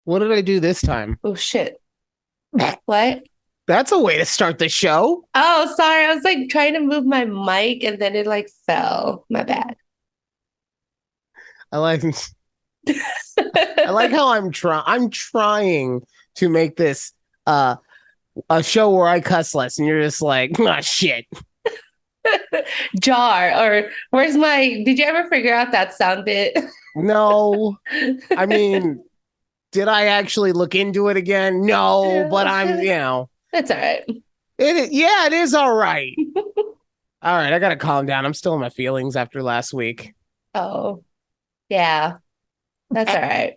What did I do this time? Oh shit. What? That's a way to start the show. Oh, sorry. I was like trying to move my mic and then it like fell. My bad. I like I like how I'm trying to make this a show where I cuss less and you're just like, oh shit. Jar or where's my did you ever figure out that sound bit? No. I mean, did I actually look into it again? No, but That's all right. yeah, it is all right. All right, I gotta calm down. I'm still in my feelings after last week. Oh, yeah. That's all right.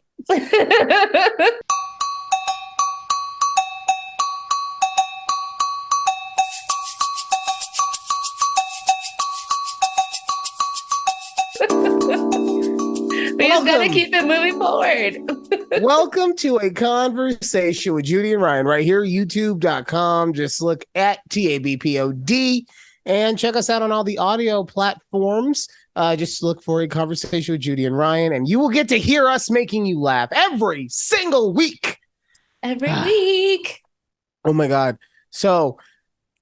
We just gotta Welcome. keep it moving forward. Welcome to a conversation with Judy and Ryan right here, youtube.com. Just look at TABPOD and check us out on all the audio platforms. Just look for a conversation with Judy and Ryan, and you will get to hear us making you laugh every single week. Every week. Oh my God. So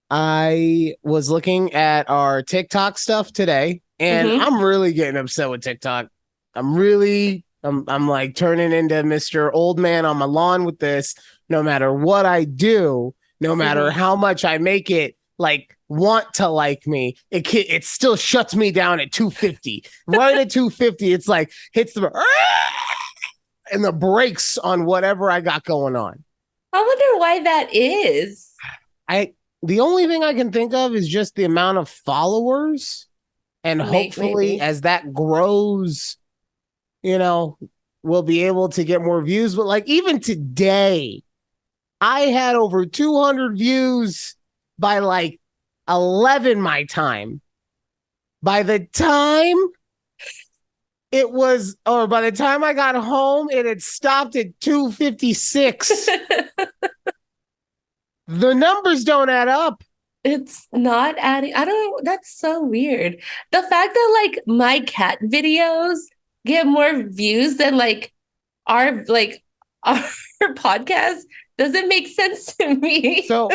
I was looking at our TikTok stuff today, and Mm-hmm. I'm really getting upset with TikTok. I'm like turning into Mr. Old Man on my lawn with this. No matter what I do, no matter Mm-hmm. how much I make it like want to like me, it still shuts me down at 250. Right at 250, it's like hits the and the brakes on whatever I got going on. I wonder why that is. I the only thing I can think of is just the amount of followers, and hopefully Maybe. as that grows, you know, we'll be able to get more views. But like even today, I had over 200 views by like 11 my time. By the time by the time I got home, it had stopped at 256. The numbers don't add up. It's not adding. I don't know. That's so weird. The fact that like my cat videos get more views than like our podcast doesn't make sense to me. So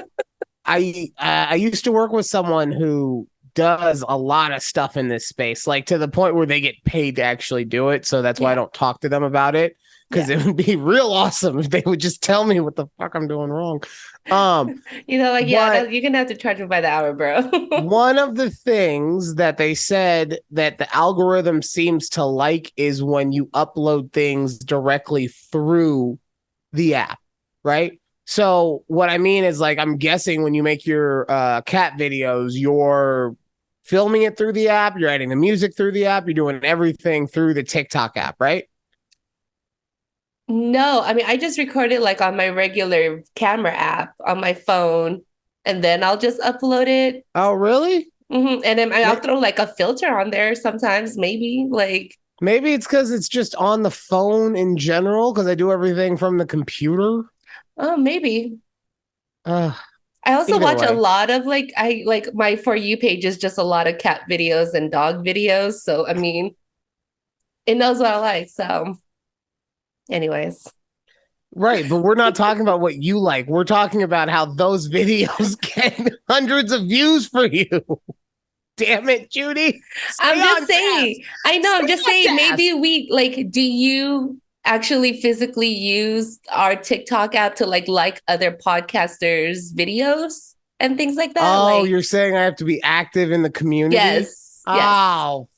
I used to work with someone who does a lot of stuff in this space, like to the point where they get paid to actually do it. So that's why I Yeah. don't talk to them about it, because Yeah. it would be real awesome if they would just tell me what the fuck I'm doing wrong. Um, Like, yeah, no, but you're gonna have to charge me by the hour, bro. one of the things that they said that the algorithm seems to like is when you upload things directly through the app, right? So what I mean is, like, I'm guessing when you make your cat videos, you're filming it through the app, you're adding the music through the app, you're doing everything through the TikTok app, right? No, I mean, I just record it like on my regular camera app on my phone, and then I'll just upload it. Oh, really? And then I'll throw like a filter on there sometimes, maybe. Like, Maybe it's because it's just on the phone in general, because I do everything from the computer. oh, maybe. Uh, I also Either watch a way. lot of like I like my For You page is just a lot of cat videos and dog videos. So I mean, it knows what I like. So, anyways. Right, but we're not talking about what you like. We're talking about how those videos get hundreds of views for you. Damn it, Judy. Stay I'm just on task. saying, I know, I'm Stay just on saying, task. maybe we like, do you actually physically use our TikTok app to like other podcasters' videos and things like that? Oh, Like, you're saying I have to be active in the community? yes, yes. Oh,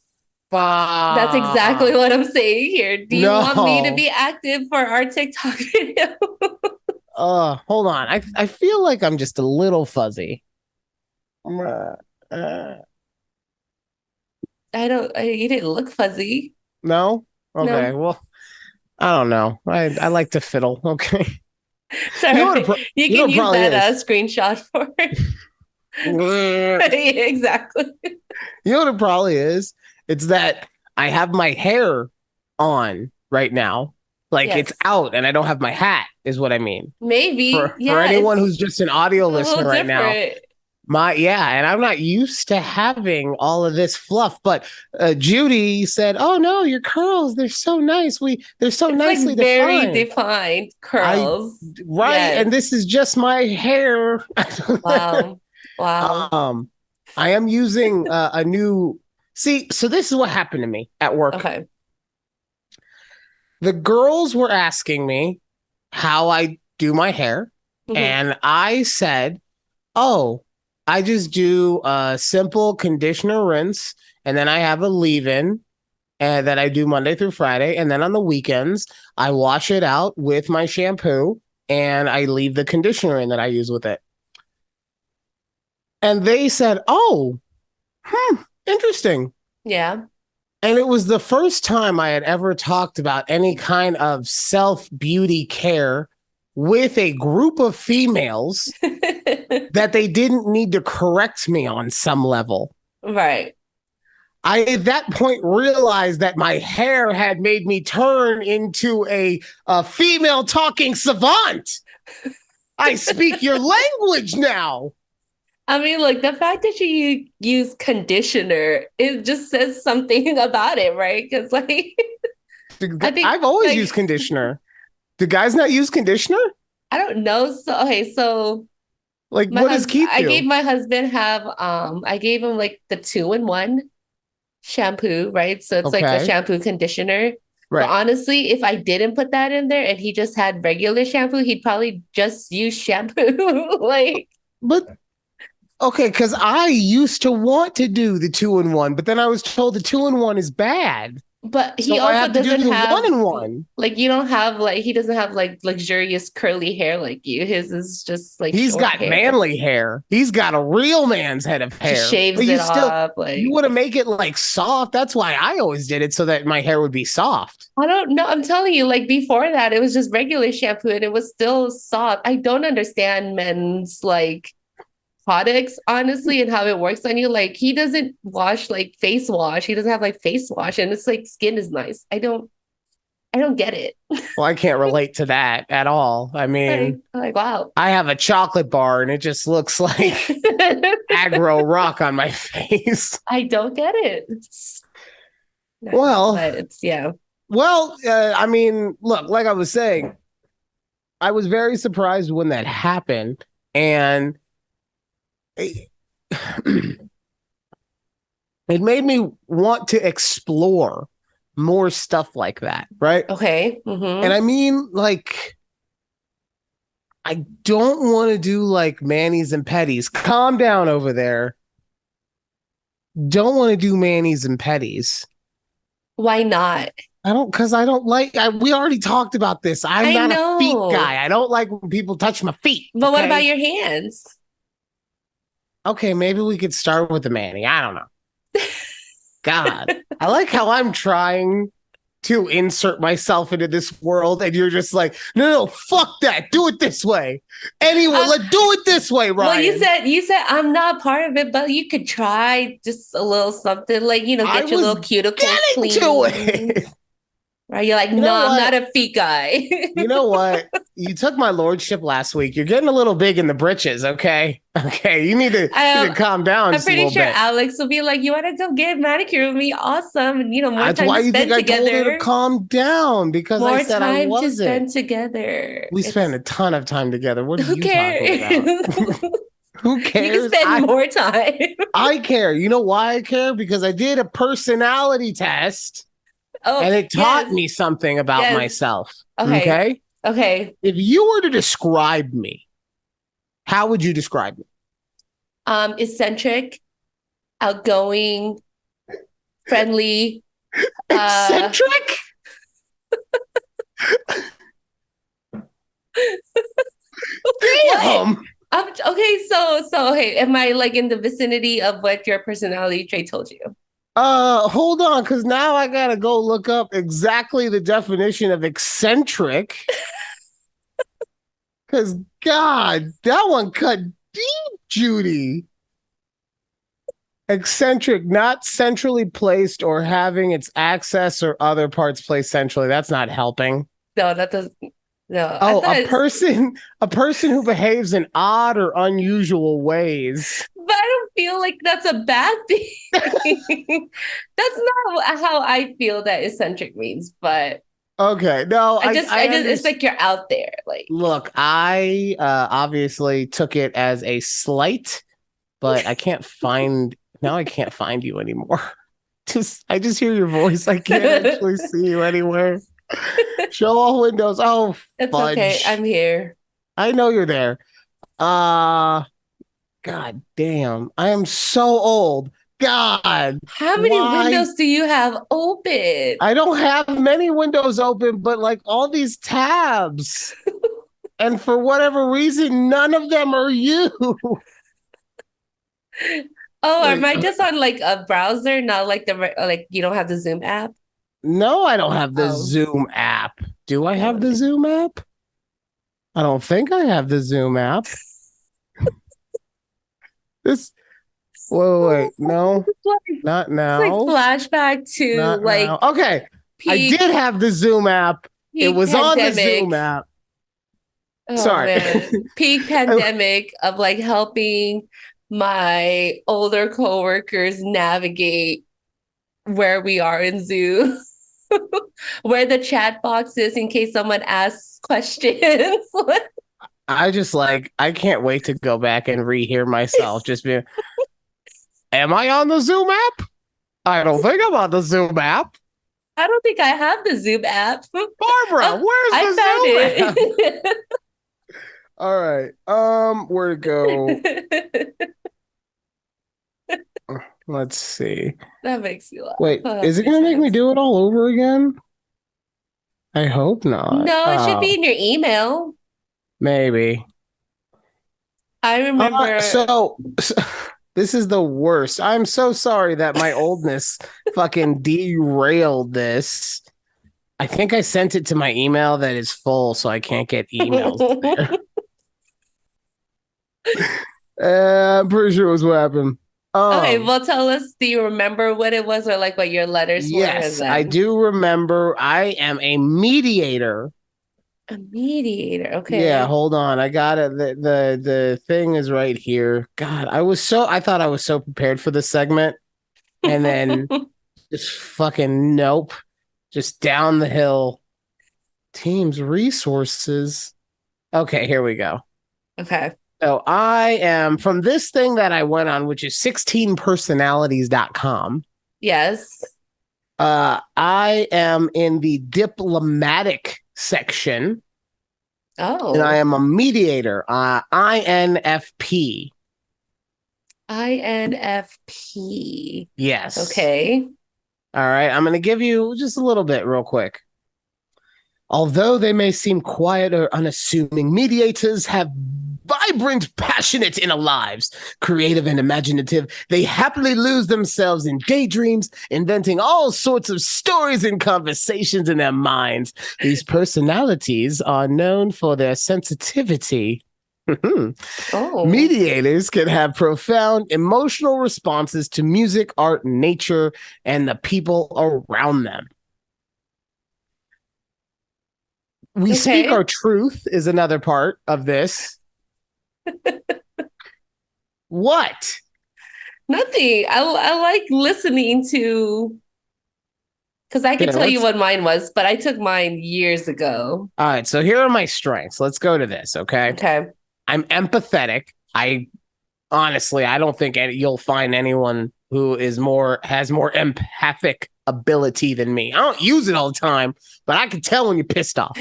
That's exactly fuck. what I'm saying here. Do you want me to No. be active for our TikTok video? Hold on. I feel like I'm just a little fuzzy. Uh, uh, You didn't look fuzzy. no? Okay. No. Well, I don't know. I like to fiddle. Okay. You know what? Sorry. You You know can what it use probably that is. screenshot for it. You Exactly. know what it probably is? It's that I have my hair on right now. Like it's Yes. out and I don't have my hat, is what I mean. Maybe. For Yeah, anyone it's who's just an audio a little listener right now, different. And I'm not used to having all of this fluff. But Judy said, "Oh no, your curls, they're so nice. They're so It's like nicely very defined." defined I curls. right, Yes. and this is just my hair. Wow. Wow. um, I am using a new. See, so this is what happened to me at work. Okay. The girls were asking me how I do my hair, Mhm. and I said, "Oh, I just do a simple conditioner rinse, and then I have a leave-in." And that I do Monday through Friday. And then on the weekends, I wash it out with my shampoo and I leave the conditioner in that I use with it. And they said, "Oh, interesting." Yeah. And it was the first time I had ever talked about any kind of self beauty care with a group of females that they didn't need to correct me on some level. Right. I at that point realized that my hair had made me turn into a female talking savant. I speak your language now. I mean, like the fact that you use conditioner, it just says something about it, right? Because like I think I've always used like conditioner. Do guys not use conditioner? I don't know. So okay, so Like, my what does husband Keith I gave do? my husband have I gave him like the 2-in-1 shampoo, right? So it's like a Okay, shampoo conditioner. But right. honestly, if I didn't put that in there and he just had regular shampoo, he'd probably just use shampoo. Like, But okay, because I used to want to do the 2-in-1, but then I was told the 2-in-1 is bad. but he So I also have to do doesn't the have one in one. like you don't have like he doesn't have like luxurious curly hair like you. His is just like He's short got hair. manly hair. He's got a real man's head of Just hair. But shaves you it still, off. you Like want to make it like soft. That's why I always did it so that my hair would be soft. I don't know. I'm telling you, like before that, it was just regular shampoo and it was still soft. I don't understand men's like products, honestly, and how it works on you. Like he doesn't wash like face wash. He doesn't have like face wash, and it's like skin is nice. I don't get it. Well, I can't relate to that at all. I Like, mean, like wow. I have a chocolate bar and it just looks like aggro rock on my face. I don't get it. Well, But it's yeah. I mean, look, like I was saying, I was very surprised when that happened. And it, it made me want to explore more stuff like that, right? Okay. And Mm-hmm. I mean, like, I don't want to do like manis and petties. Calm down over there. Don't want to do manis and petties. Why not? I don't, because I don't like, we already talked about this. I'm I not a feet know. guy. I don't like when people touch my feet. But what about Okay. your hands? Okay. Maybe we could start with the mani. I don't know. God, I like how I'm trying to insert myself into this world, and you're just like, no, no, fuck that. Do it this way. Anyway, Uh, let's do it this way, well, you Ryan. said you said I'm not part of it, but you could try just a little something like I get your was little cuticles getting to cleaned. it. Right? You're like, You no, know I'm not what? a feet guy. You know what? You took my lordship last week. You're getting a little big in the britches, okay? Okay, you need to um, calm down I'm just a pretty little sure bit. Alex will be like, you want to go get manicure with me? Awesome. And more That's time why to you think spend I told her to together. calm down because I More said I time to wasn't. spend together. We spent It's a ton of time together. What are who you talking cares? about? Who You can cares? spend more time. I care. You know why I care? Because I did a personality test Oh, and it taught yes. me something about Yes. myself. Okay. Okay? Okay. If you were to describe me, how would you describe me? Eccentric, outgoing, friendly. Uh, Eccentric? what? Damn. Okay, so okay, am I like in the vicinity of what your personality trait told you? Hold on, because now I gotta go look up exactly the definition of eccentric. Because God, that one cut deep, Judy. Eccentric, not centrally placed or having its access or other parts placed centrally. That's not helping. No, that doesn't. No, I Oh, thought it's, a person who behaves in odd or unusual ways. feel like that's a bad thing. That's not how I feel that eccentric means, but Okay, no, I it's understand. like you're out there. Like, Look, I obviously took it as a slight, but I can't find now. I can't find you anymore. I just hear your voice. I can't actually it's see you anywhere. Show all windows. Oh, okay. fudge. I'm here. I know you're there. Uh God damn. I am so old. God, How many why? windows do you have open? I don't have many windows open, but like all these tabs. And for whatever reason, none of them are you. Oh, am Wait, I just on like a browser, not like like you don't have the Zoom app? no, I don't have the Oh, Zoom app. Do I oh, have the Zoom app? I don't think I have the Zoom app. This, wait, no, not it's like now. flashback to Not now. like Okay. I did peak have the Zoom app. It peak was on the Zoom pandemic. app. Oh Sorry. man, peak pandemic of like helping my older coworkers navigate where we are in Zoom, where the chat box is in case someone asks questions. I just like, I can't wait to go back and rehear myself. Just be, am I on the Zoom app? I don't think I'm on the Zoom app. I don't think I have the Zoom app. Barbara, Oh, where's I the found Zoom app? it. All right. Where to go? Let's see. That makes me laugh. Wait, Oh, that is it makes gonna make me sense. do it all over again? I hope not. No, it should be Oh, in your email. maybe. I remember. So this is the worst. I'm so sorry that my oldness fucking derailed this. I think I sent it to my email that is full, so I can't get emails there. I'm pretty sure it was what happened. Okay, Um, well, tell us, do you remember what it was or like what your letters were? And yes, I then do remember. I am a mediator. a mediator. Yeah, Okay. hold on. I got it. The thing is right here. God, I thought I was so prepared for this segment, and then just fucking nope. Just down the hill. Teams resources. Okay, here we go. Okay. So I am from this thing that I went on, which is 16personalities.com. Yes. I am in the diplomatic section, and I Oh, am a mediator. INFP. INFP. Yes. Okay. All right. I'm going to give you just a little bit real quick. Although they may seem quiet or unassuming, mediators have vibrant, passionate inner lives, creative and imaginative. They happily lose themselves in daydreams, inventing all sorts of stories and conversations in their minds. These personalities are known for their sensitivity. Oh, Mediators can have profound emotional responses to music, art, nature, and the people around them. We speak okay. our truth is another part of this. What? Nothing. I like listening to because I could Here, tell you let's. what mine was, but I took mine years ago. All right. So here are my strengths. Let's go to this. Okay. Okay. I'm empathetic. I honestly, I don't think you'll find anyone who has more empathic ability than me. I don't use it all the time, but I can tell when you're pissed off.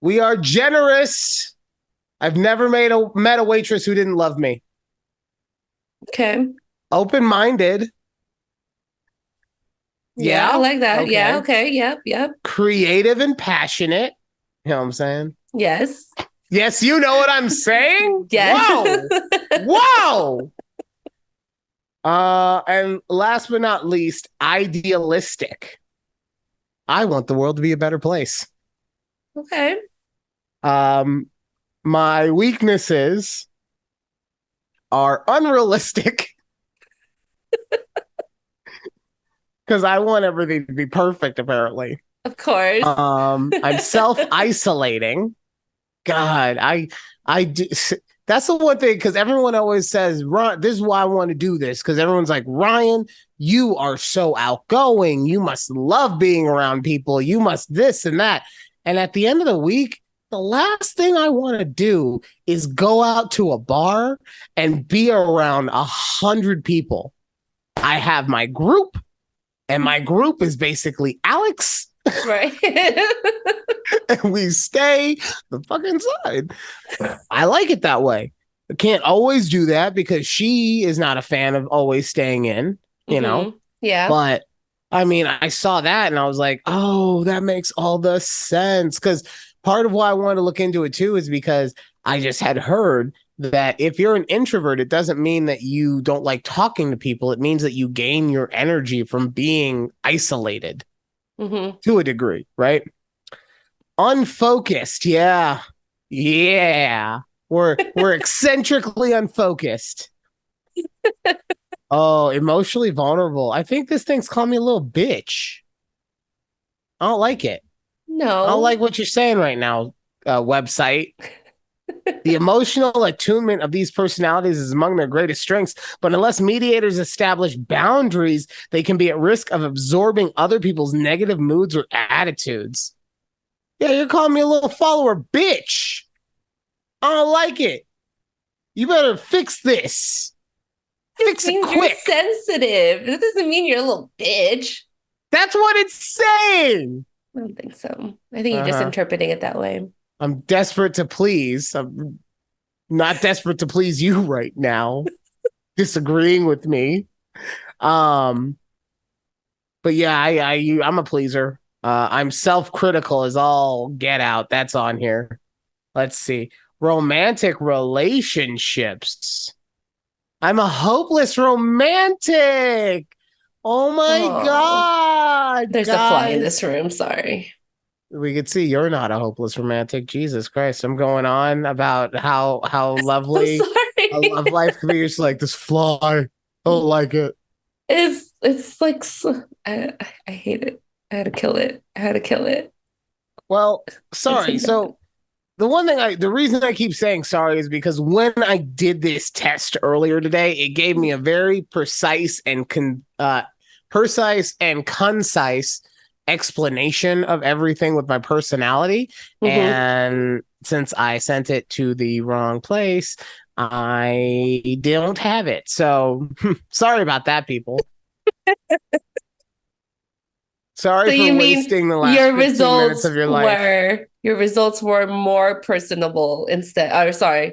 We are generous. I've never met a waitress who didn't love me. Okay. Open minded. Yeah, I Yeah. like that. Yeah, Okay. okay. Yep, yep. Creative and passionate. You know what I'm saying? Yes. Yes, you know what I'm saying? Yes. Whoa. Whoa. And last but not least, idealistic. I want the world to be a better place. Okay. Um, my weaknesses are unrealistic because I want everything to be perfect, apparently. Of course. I'm self-isolating. God, I do, That's the one thing, because everyone always says, Ryan, this is why I want to do this. Because everyone's like, Ryan, you are so outgoing. You must love being around people. You must this and that. And at the end of the week, the last thing I want to do is go out to a bar and be around 100 people. I have my group, and my group is basically Alex. Right. And we stay the fuck inside. I like it that way. I can't always do that because she is not a fan of always staying in, you know? Yeah. But I mean, I saw that and I was like, oh, that makes all the sense. Because part of why I wanted to look into it too is because I just had heard that if you're an introvert, it doesn't mean that you don't like talking to people. It means that you gain your energy from being isolated to a degree, right? Unfocused, yeah. Yeah. We're eccentrically unfocused. Oh, emotionally vulnerable. I think this thing's calling me a little bitch. I don't like it. I don't No. like what you're saying right now, website. The emotional attunement of these personalities is among their greatest strengths, but unless mediators establish boundaries, they can be at risk of absorbing other people's negative moods or attitudes. Yeah, you're calling me a little follower bitch. I don't like it. You better fix this. It Fix it means you're quick. sensitive. That doesn't mean you're a little bitch. That's what it's saying. I don't think so. I think you're just interpreting it that way. I'm desperate to please. I'm not desperate to please you right now. Disagreeing with me. But yeah, I'm a pleaser. I'm self-critical as all get out. That's on here. Let's see. Romantic relationships. I'm a hopeless romantic. Oh my God. There's a fly in this room. Sorry. We could see you're not a hopeless romantic. Jesus Christ. I'm going on about how lovely a love life can be. You're just like, this fly. I don't like it. It's like I hate it. I had to kill it. Well, sorry. So the reason I keep saying sorry is because when I did this test earlier today, it gave me a very precise and concise explanation of everything with my personality. And since I sent it to the wrong place, I don't have it. So sorry about that, people. Sorry so for you wasting mean the last 15 minutes of your life. Your results were more personable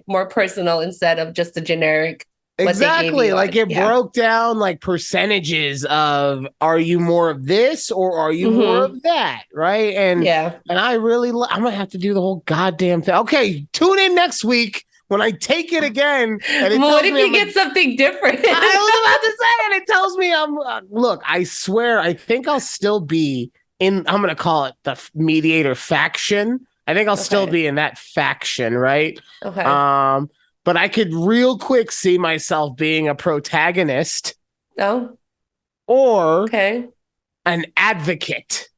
more personal instead of just a generic what they gave Exactly. you Like it broke down like percentages of, are you more of this or are you more of that? Right. And I really, I'm going to have to do the whole goddamn thing. Okay. Tune in next week when I take it again. And what if you get something different? I was about to say, and it tells me look, I swear, I think I'll still be I'm going to call it the mediator faction. I think I'll still be in that faction. Right. Okay. But I could real quick see myself being a protagonist. Oh. Or an advocate.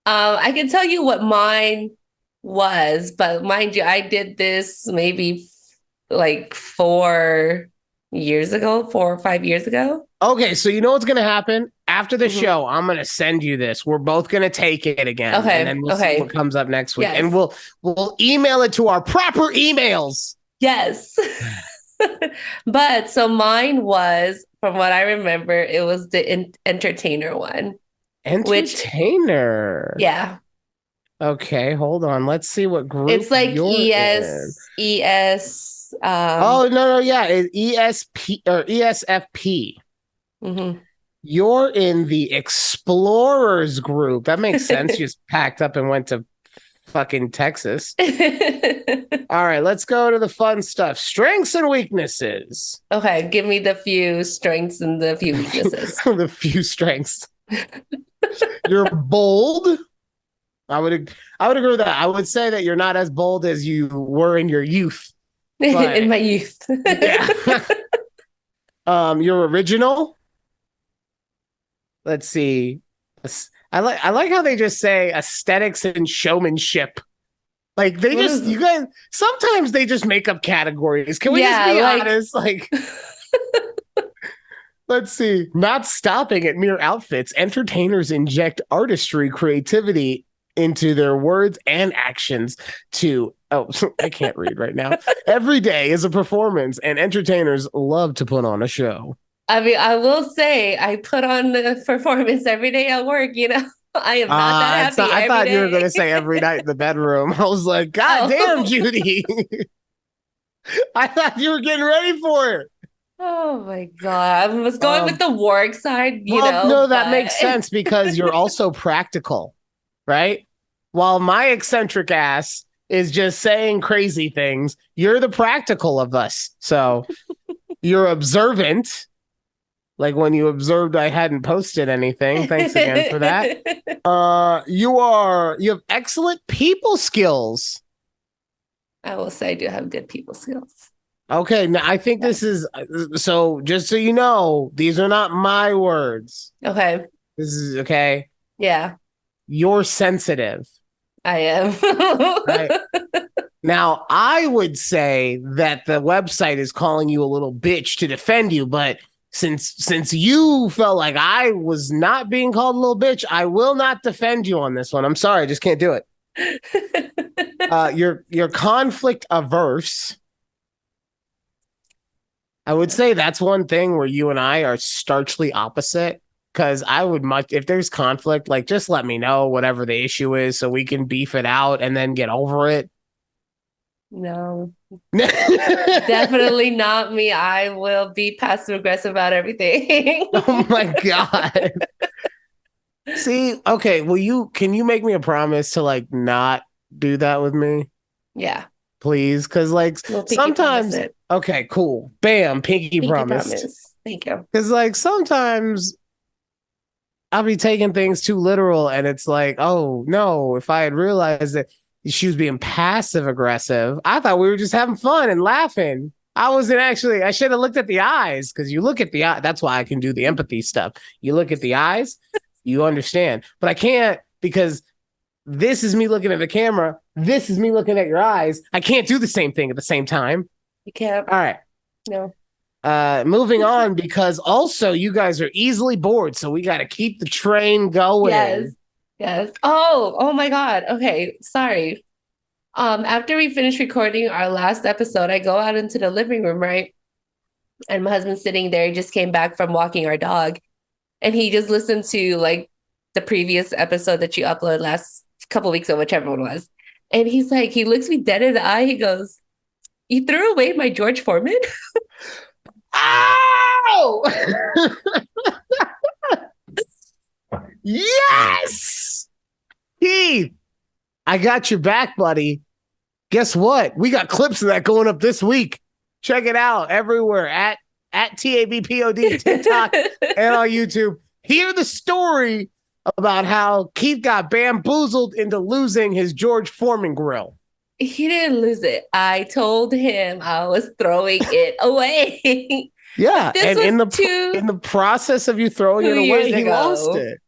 I can tell you what mine was, but mind you, I did this maybe like 4 or 5 years ago. Okay, so you know what's going to happen? After the show, I'm going to send you this. We're both going to take it again. Okay. And then we'll see what comes up next week. Yes. And we'll email it to our proper emails. Yes. But so mine was, from what I remember, it was the entertainer one. Entertainer. Yeah. Okay, hold on. Let's see what group it's like ES. Oh no, yeah, it's ESP or ESFP. You're in the explorers group. That makes sense. You just packed up and went to fucking Texas. All right, let's go to the fun stuff. Strengths and weaknesses. Okay, give me the few strengths and the few weaknesses. The few strengths. You're bold. I would agree with that. I would say that you're not as bold as you were in your youth. In my youth. Yeah. You're original. Let's see. I like how they just say aesthetics and showmanship. Like they What just is you guys sometimes they just make up categories. Can we just yeah, be like honest? Like let's see. Not stopping at mere outfits, entertainers inject artistry, creativity into their words and actions to oh, I can't read right now. Every day is a performance and entertainers love to put on a show. I mean, I will say I put on the performance every day at work, you know. I am not that It's not, happy I every thought you were going day. to say every night in the bedroom. I was like, God damn, Oh. Judy. I thought you were getting ready for it. Oh my God. I was going with Um, the work side, you well, know, no, that but makes sense because you're also practical, right? While my eccentric ass is just saying crazy things, you're the practical of us. So you're observant. Like when you observed I hadn't posted anything. Thanks again for that. You have excellent people skills. I will say I do have good people skills. Okay, now I think Yeah. this is so just so you know, these are not my words. Okay. This is okay. Yeah, You're sensitive, I am. right? Now, I would say that the website is calling you a little bitch to defend you, but since you felt like I was not being called a little bitch, I will not defend you on this one. I'm sorry, I just can't do it. You're conflict averse. I would say that's one thing where you and I are starkly opposite. Because I would much, if there's conflict, like just let me know whatever the issue is so we can beef it out and then get over it. No, definitely not me. I will be passive aggressive about everything. Oh my God. See, okay, can you make me a promise to like not do that with me? Yeah, Please? Cause like we'll pinky promise sometimes, it. okay, cool. Bam, pinky Pinky promised. promise. Thank you. Cause like sometimes I'll be taking things too literal and it's like, oh no, if I had realized that she was being passive aggressive, I thought we were just having fun and laughing. I wasn't actually, I should have looked at the eyes because you look at the eye. That's why I can do the empathy stuff. You look at the eyes, you understand. But I can't because this is me looking at the camera. This is me looking at your eyes. I can't do the same thing at the same time. You can't. All right. No. Moving on because also you guys are easily bored, so we got to keep the train Yes. going. Yes. Oh my God. Okay. Sorry. After we finish recording our last episode, I go out into the living room, right? And my husband's sitting there. He just came back from walking our dog. And he just listened to like the previous episode that you uploaded last couple weeks or whichever one was. And he's like, he looks me dead in the eye. He goes, "You threw away my George Foreman?" Ow! Yes! Keith, I got your back, buddy. Guess what? We got clips of that going up this week. Check it out everywhere at TABPOD, TikTok, and on YouTube. Hear the story about how Keith got bamboozled into losing his George Foreman grill. He didn't lose it. I told him I was throwing it away. Yeah, But this and was in the process of you throwing two it years away, he lost ago. it.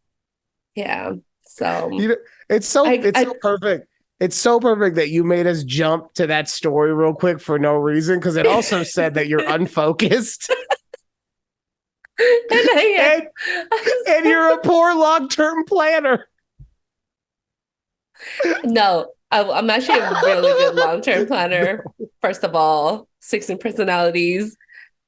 Yeah. So You know, it's I so perfect. It's so perfect that you made us jump to that story real quick for no reason because it also said that you're unfocused and I, and and you're a poor long-term planner. no, I'm actually a really good long-term planner. First of all, 16 personalities.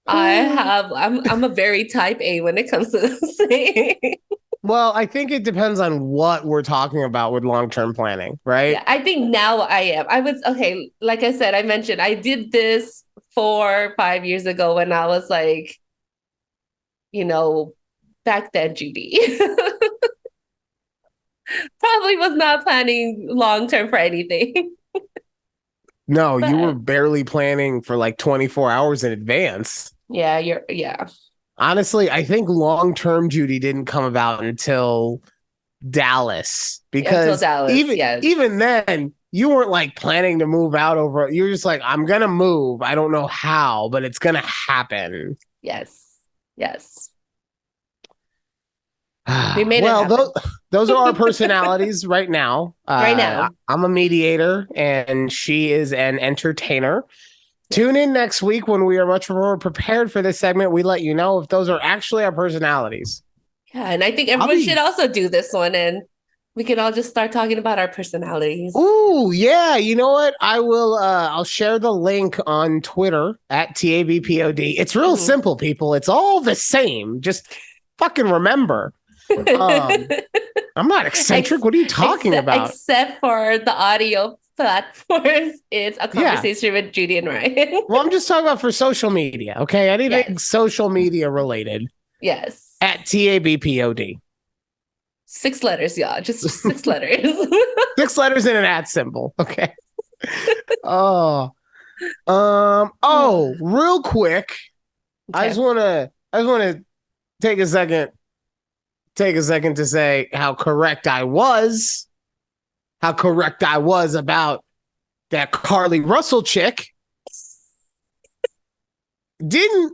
I'm a very type A when it comes to this. Well, I think it depends on what we're talking about with long-term planning, right? Yeah, I think now I am. I was okay, like I said, I mentioned I did this 4 or 5 years ago when I was like, you know, back then, Judy. Probably was not planning long term for anything. No, you were But barely planning for like 24 hours in advance. yeah, yeah. Honestly, I think long-term Judy didn't come about until Dallas Until because Dallas, yes. even then you weren't like planning to move out over you're just like I'm gonna move, I don't know how but it's gonna happen. Yes. Yes. We made it Well, happen those are our personalities right now. right now. I'm a mediator and she is an entertainer. Tune Yes. in next week when we are much more prepared for this segment. We let you know if those are actually our personalities. Yeah, and I think I'll everyone should be, also do this one, and we can all just start talking about our personalities. ooh, yeah. You know what? I'll share the link on Twitter at TABPOD. It's real Mhm. simple, people. It's all the same. Just fucking remember. Um, I'm not eccentric. What are you talking about? Except for the audio platforms, it's a Yeah. conversation with Judy and Ryan. Well, I'm just talking about for social media. Okay. Anything Yes, social media related yes. at TABPOD. 6 letters, y'all. Just 6 letters. 6 letters and an at symbol. Okay. Oh, real quick. Okay. I just wanna take a second, to say how correct I was about that Carly Russell chick. Didn't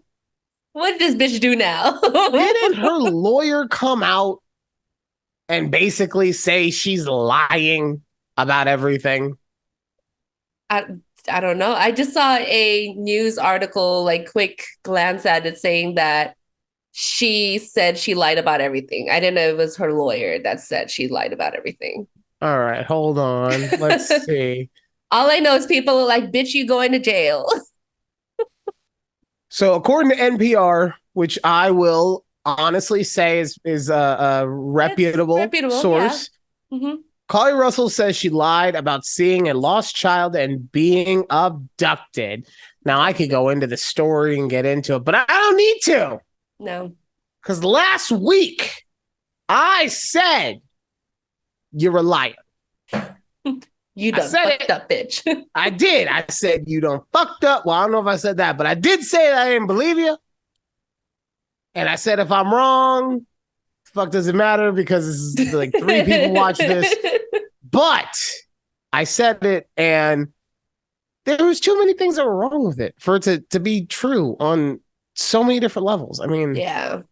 What did this bitch do now? didn't her lawyer come out and basically say she's lying about everything? I, I don't know. I just saw a news article, like quick glance at it, saying that she said she lied about everything. I didn't know it was her lawyer that said she lied about everything. All right, hold on. Let's see. All I know is people are like, bitch, you going to jail. So, according to NPR, which I will honestly say is a It's reputable reputable, yeah. source, Hmm. Carly Russell says she lied about seeing a lost child and being abducted. Now, I could go into the story and get into it, but I don't need to. No. Because last week, I said you're a liar. You I done said fucked it. up, bitch. I did. I said you don't fucked up. Well, I don't know if I said that, but I did say that I didn't believe you. And I said if I'm wrong, fuck does it matter because it's like 3 people watch this. But I said it, and there was too many things that were wrong with it for it to be true on so many different levels. I mean, Yeah.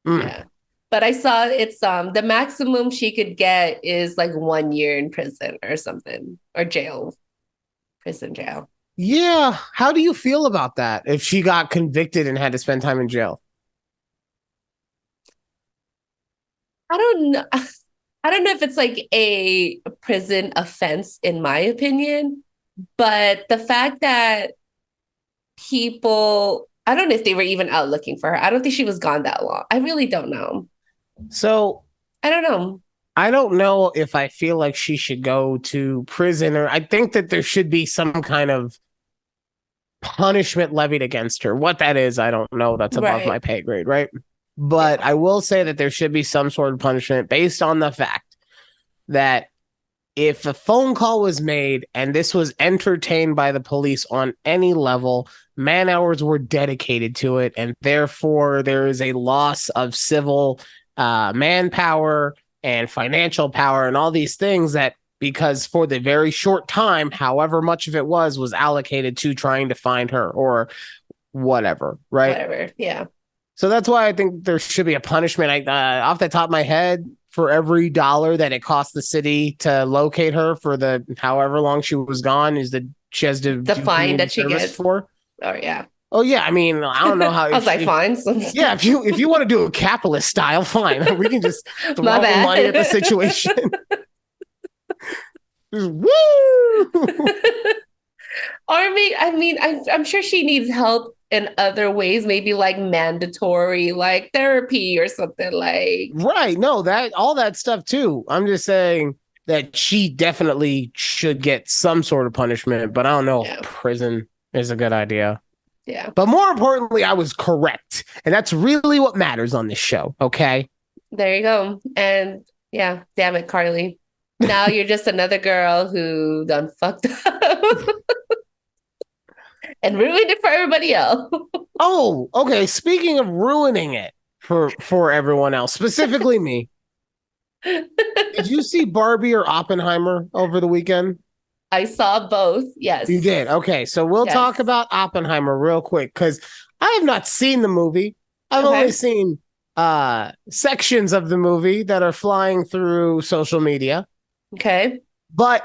Yeah. But I saw it's the maximum she could get is like 1 year in prison or something. Or jail. Prison jail. yeah. How do you feel about that if she got convicted and had to spend time in jail? I don't know. I don't know if it's like a prison offense, in my opinion, but the fact that people, I don't know if they were even out looking for her. I don't think she was gone that long. I really don't know. So I don't know. I don't know if I feel like she should go to prison, or I think that there should be some kind of punishment levied against her. What that is, I don't know. That's above my Right. pay grade, right? But Yeah. I will say that there should be some sort of punishment based on the fact that if a phone call was made and this was entertained by the police on any level, man hours were dedicated to it, and therefore there is a loss of civil manpower and financial power and all these things that because for the very short time, however much of it was allocated to trying to find her or whatever, right? Whatever. Yeah. So that's why I think there should be a punishment. Off the top of my head, for every dollar that it cost the city to locate her for the however long she was gone, is that she has to The do fine community that she service gets. for. Oh yeah. Oh yeah, I mean, I don't know how I was like, if fine. yeah, if you want to do a capitalist style, fine. We can just My throw money at the bad. situation. Just, woo! Or me, I mean, I'm sure she needs help in other ways, maybe like mandatory, like therapy or something like. Right. No, that all that stuff too. I'm just saying that she definitely should get some sort of punishment, but I don't know if Yeah, prison is a good idea. yeah. But more importantly, I was correct. And that's really what matters on this show. Okay. There you go. And yeah, damn it, Carly. Now you're just another girl who done fucked up and ruined it for everybody else. Oh, okay. Speaking of ruining it for everyone else, specifically me, did you see Barbie or Oppenheimer over the weekend? I saw both. You Yes. did. Okay. So we'll Yes. talk about Oppenheimer real quick because I have not seen the movie. I've only Okay. seen sections of the movie that are flying through social media. Okay. But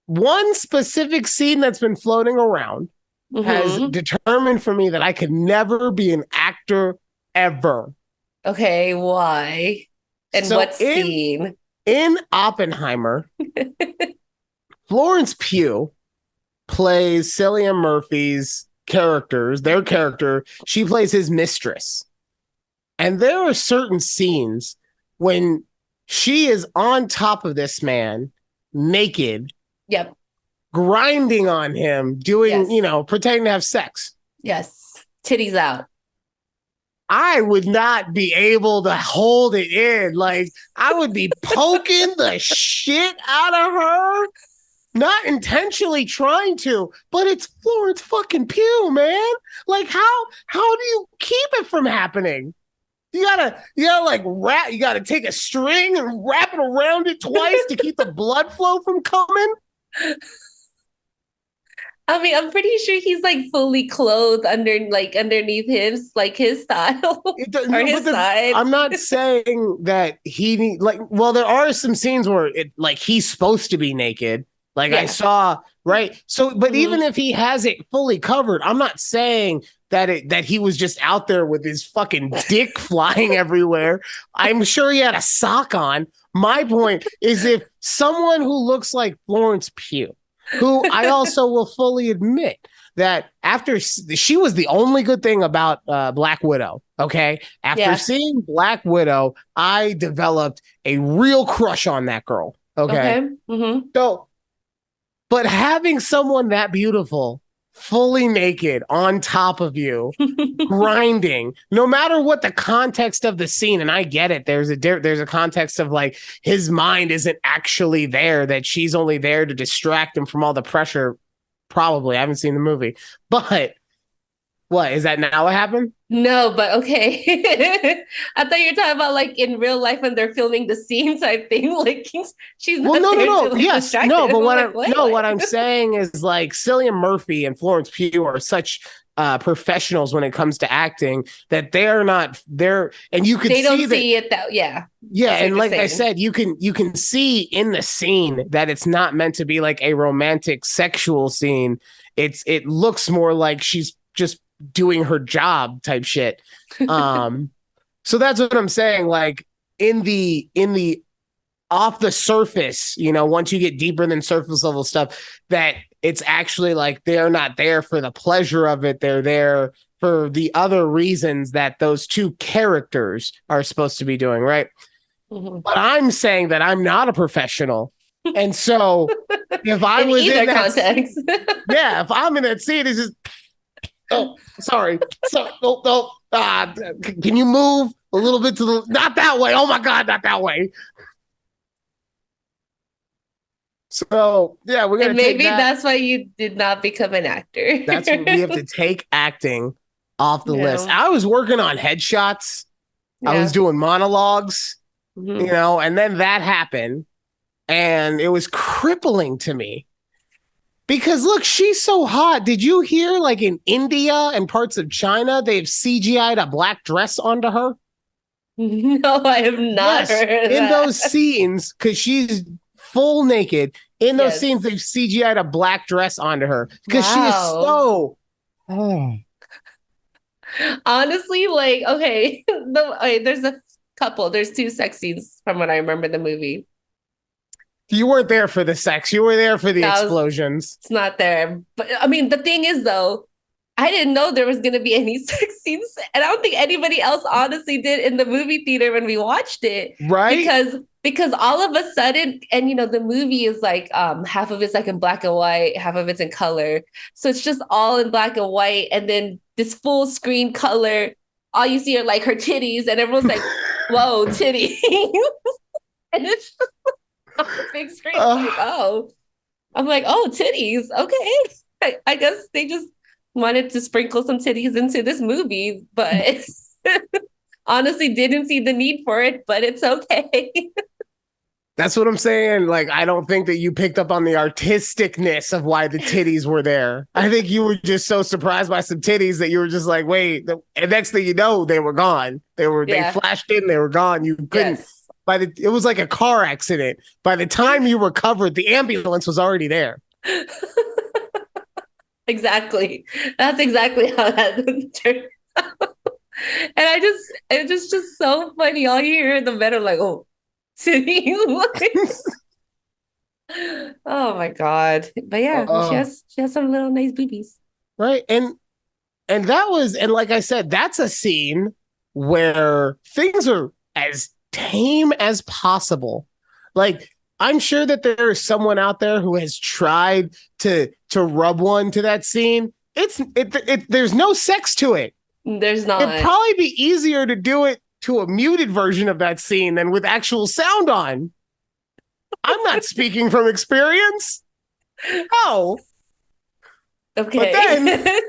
one specific scene that's been floating around has Mm-hmm. determined for me that I could never be an actor ever. Okay, why? And So what scene? in Oppenheimer, Florence Pugh plays Cillian Murphy's their character. She plays his mistress. And there are certain scenes when she is on top of this man, naked, Yep. grinding on him, doing, Yes. pretending to have sex. Yes. Titties out. I would not be able to hold it in. Like, I would be poking the shit out of her, not intentionally trying to, but it's Florence fucking Pugh, man. Like, how do you keep it from happening? You gotta like you gotta take a string and wrap it around it twice to keep the blood flow from coming. I mean, I'm pretty sure he's like fully clothed underneath his style or But his side. I'm not saying that well, there are some scenes where it like he's supposed to be naked. Like I Yeah. saw, right? So, but even Mm-hmm. if he has it fully covered, I'm not saying that he was just out there with his fucking dick flying everywhere. I'm sure he had a sock on. My point is if someone who looks like Florence Pugh, who I also will fully admit that after she was the only good thing about Black Widow. Okay. After Yeah. seeing Black Widow, I developed a real crush on that girl. Okay. Okay. Mm-hmm. So, but having someone that beautiful, fully naked on top of you, grinding, no matter what the context of the scene, and I get it, there's a context of like his mind isn't actually there, that she's only there to distract him from all the pressure. Probably, I haven't seen the movie, but what is that now? What happened? No, but okay. I thought you were talking about like in real life when they're filming the scene type thing. Like she's Well, not no, no, there to no. like Yes, distract no. him. But I'm like, wait, what what? I'm saying is like Cillian Murphy and Florence Pugh are such professionals when it comes to acting that they're not there, and you could They don't see that. see it that yeah. Yeah, That's what and you're like I saying. said, you can see in the scene that it's not meant to be like a romantic sexual scene. It looks more like she's just doing her job type shit. Um, so that's what I'm saying. Like in the off the surface, once you get deeper than surface level stuff, that it's actually like they're not there for the pleasure of it. They're there for the other reasons that those two characters are supposed to be doing, right? Mhm. But I'm saying that I'm not a professional. And so if I In was in either that scene, context. yeah, if I'm in that scene, it's just, oh, sorry. So, can you move a little bit to the, not that way. Oh my God, not that way. So, yeah, we're going And to take maybe that. that's why you did not become an actor. That's what we have to take acting off the list. Yeah. I was working on headshots, I was Yeah. doing monologues, Mhm. and then that happened. And it was crippling to me. Because look, she's so hot. Did you hear like in India and parts of China, they've CGI'd a black dress onto her? No, I have not Yes, heard of in those that. scenes, because she's full naked. In those Yes. scenes, they've CGI'd a black dress onto her because she is Wow. so. Oh. Honestly, like, okay, there's a couple, there's two sex scenes from what I remember the movie. You weren't there for the sex. You were there for the That was explosions. it's not there. But I mean, the thing is though, I didn't know there was gonna be any sex scenes, and I don't think anybody else honestly did in the movie theater when we watched it Right? because all of a sudden, and the movie is like half of it's like in black and white, half of it's in color, so it's just all in black and white, and then this full screen color, all you see are like her titties, and everyone's like, "Whoa, titties!" And it's just on the big screen. I'm like, Uh, oh. I'm like, oh, titties. Okay. I guess they just wanted to sprinkle some titties into this movie, but honestly didn't see the need for it, but it's okay. That's what I'm saying. Like, I don't think that you picked up on the artisticness of why the titties were there. I think you were just so surprised by some titties that you were just like, wait. And next thing you know, they were gone. They Yeah. flashed in, they were gone. You couldn't. Yes. It was like a car accident. By the time you recovered, the ambulance was already there. Exactly. That's exactly how that turned out. And it's just so funny. All you hear in the bed are like, oh, city. Oh my God. But yeah, Uh, she has some little nice boobies. right. And that was, and like I said, that's a scene where things are as tame as possible. Like, I'm sure that there is someone out there who has tried to rub one to that scene. There's no sex to it. There's It'd not. probably be easier to do it to a muted version of that scene than with actual sound on. I'm not speaking from experience. No. But then Okay.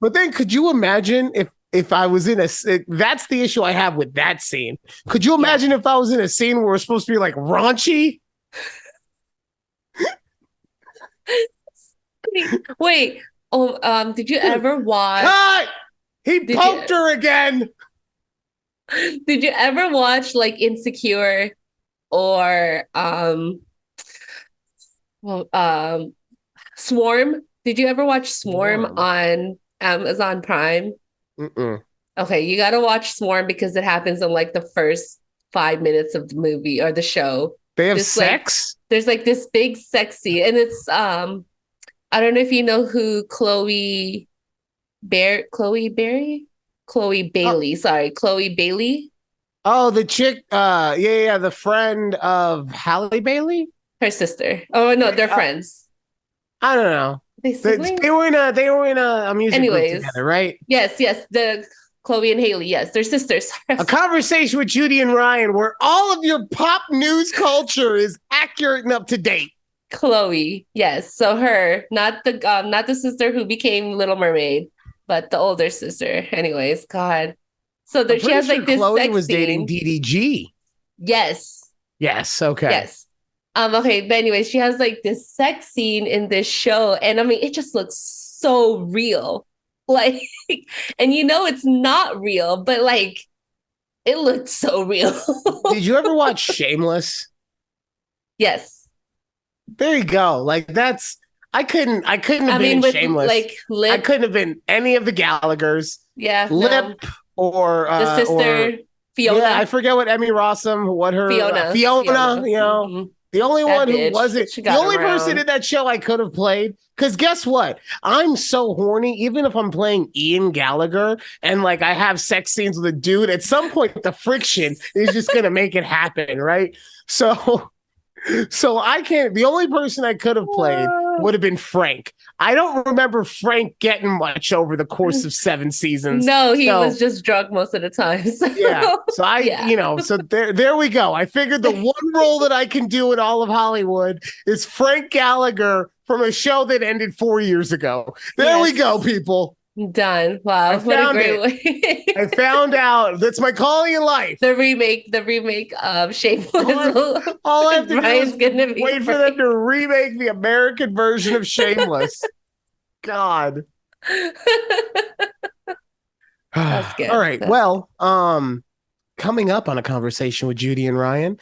But then, could you imagine if I was in a? That's the issue I have with that scene. Could you Yeah. imagine if I was in a scene where we're supposed to be like raunchy? Wait. Oh, did you ever watch Cut! He did you poked her again. did you ever watch like Insecure or well, Swarm? Did you ever watch Swarm Warm. on Amazon Prime? Mm-mm. Okay, you got to watch Swarm because it happens in like the first 5 minutes of the movie or the show. They have This like sex. there's like this big sex scene, and it's I don't know if you know who Chloe Oh, Bailey, sorry, Chloe Bailey, oh, the chick. Yeah, the friend of Halle Bailey. her sister. Oh no, they're Uh, friends. I don't know. Are they They siblings? were in a music group Anyways, together, right? yes, the Chloe and Haley, yes, they're sisters. A conversation with Judy and Ryan where all of your pop news culture is accurate and up to date. Chloe, yes. So her, not the sister who became Little Mermaid, but the older sister. Anyways, God. So I'm there she pretty has sure like this Chloe sex was dating scene. DDG. Yes. Yes. Okay. Yes. Okay, but anyway, she has like this sex scene in this show, and I mean it just looks so real. Like, and you know it's not real, but like it looked so real. Did you ever watch Shameless? Yes. There you go. Like that's I couldn't have I been mean in with Shameless. like I Lip, couldn't have been any of the Gallaghers. yeah, no. Lip or The sister yeah, I Fiona. forget what Emmy Rossum, what her Fiona, Fiona. you know. Hmm. The only That one who bitch. wasn't, She the got only person around. in that show I could have played. Because guess what? I'm so horny, even if I'm playing Ian Gallagher and like I have sex scenes with a dude, at some point the friction is just going to make it happen, right? So so I can't. The only person I could have played would have been Frank. I don't remember Frank getting much over the course of 7 seasons. No, he was So just drunk most of the time. yeah. So So I, yeah. so there we go. I figured the one role that I can do in all of Hollywood is Frank Gallagher from a show that ended 4 years ago. There we go, Yes. people. Done. I Wow, what a found great it. way. I found out. That's my calling in life. The remake of All Shameless. all I have to do is Brian's gonna be wait for them Frank. to remake the American version of Shameless. God. That's All good. right. That's Well, coming up on a conversation with Judy and Ryan,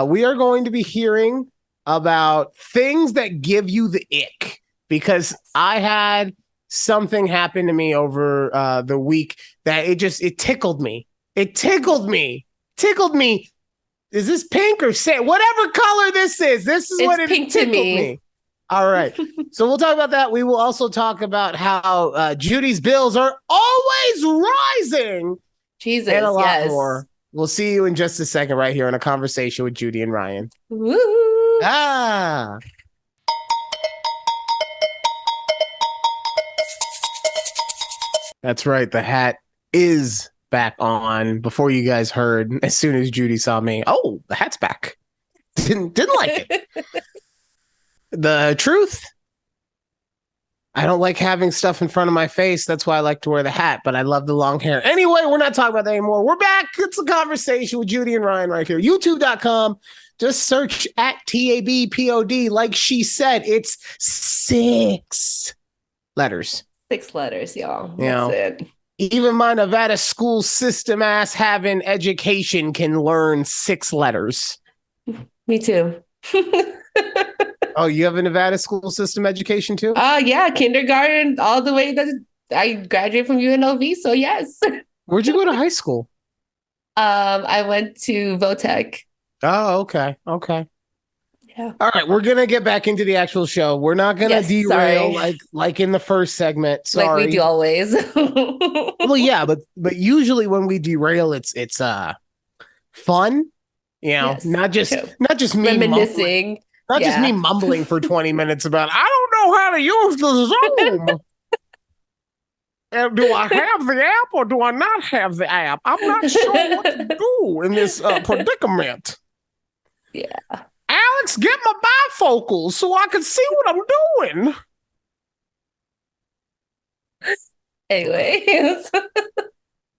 we are going to be hearing about things that give you the ick because I had something happen to me over the week that it tickled me. It tickled me. Tickled me. Is this pink or say whatever color this is? This is what it's it pink to tickled me. me. All right. So we'll talk about that. We will also talk about how Judy's bills are always rising and a Jesus, lot yes. more. We'll see you in just a second right here on a conversation with Judy and Ryan. Woo! Ah, that's right. The hat is back on before you guys heard as soon as Judy saw me. Oh, the hat's back. Didn't like it. The truth, I don't like having stuff in front of my face. That's why I like to wear the hat, but I love the long hair. Anyway, we're not talking about that anymore. We're back It's a conversation with Judy and Ryan right here. YouTube.com. Just search at TABPOD. Like she said, it's 6 letters. 6 letters, y'all. You That's know, it. even my Nevada school system ass having education can learn 6 letters. Me too. Oh, you have a Nevada school system education too? Oh yeah, kindergarten all the way. I graduated from UNLV, so yes. Where'd you go to high school? I went to Votech. Oh, okay. Okay. Yeah. All right, we're gonna get back into the actual show. We're not gonna Yes, derail sorry. like in the first segment. Like we do Sorry. always. Well, yeah, but usually when we derail, it's fun. You know, Yes, true. not just me mumbling, Reminiscing. not just me Yeah. mumbling for 20 minutes about I don't know how to use the Zoom. And do I have the app or do I not have the app? I'm not sure what to do in this predicament. Yeah. Alex, get my bifocals so I can see what I'm doing. Anyways.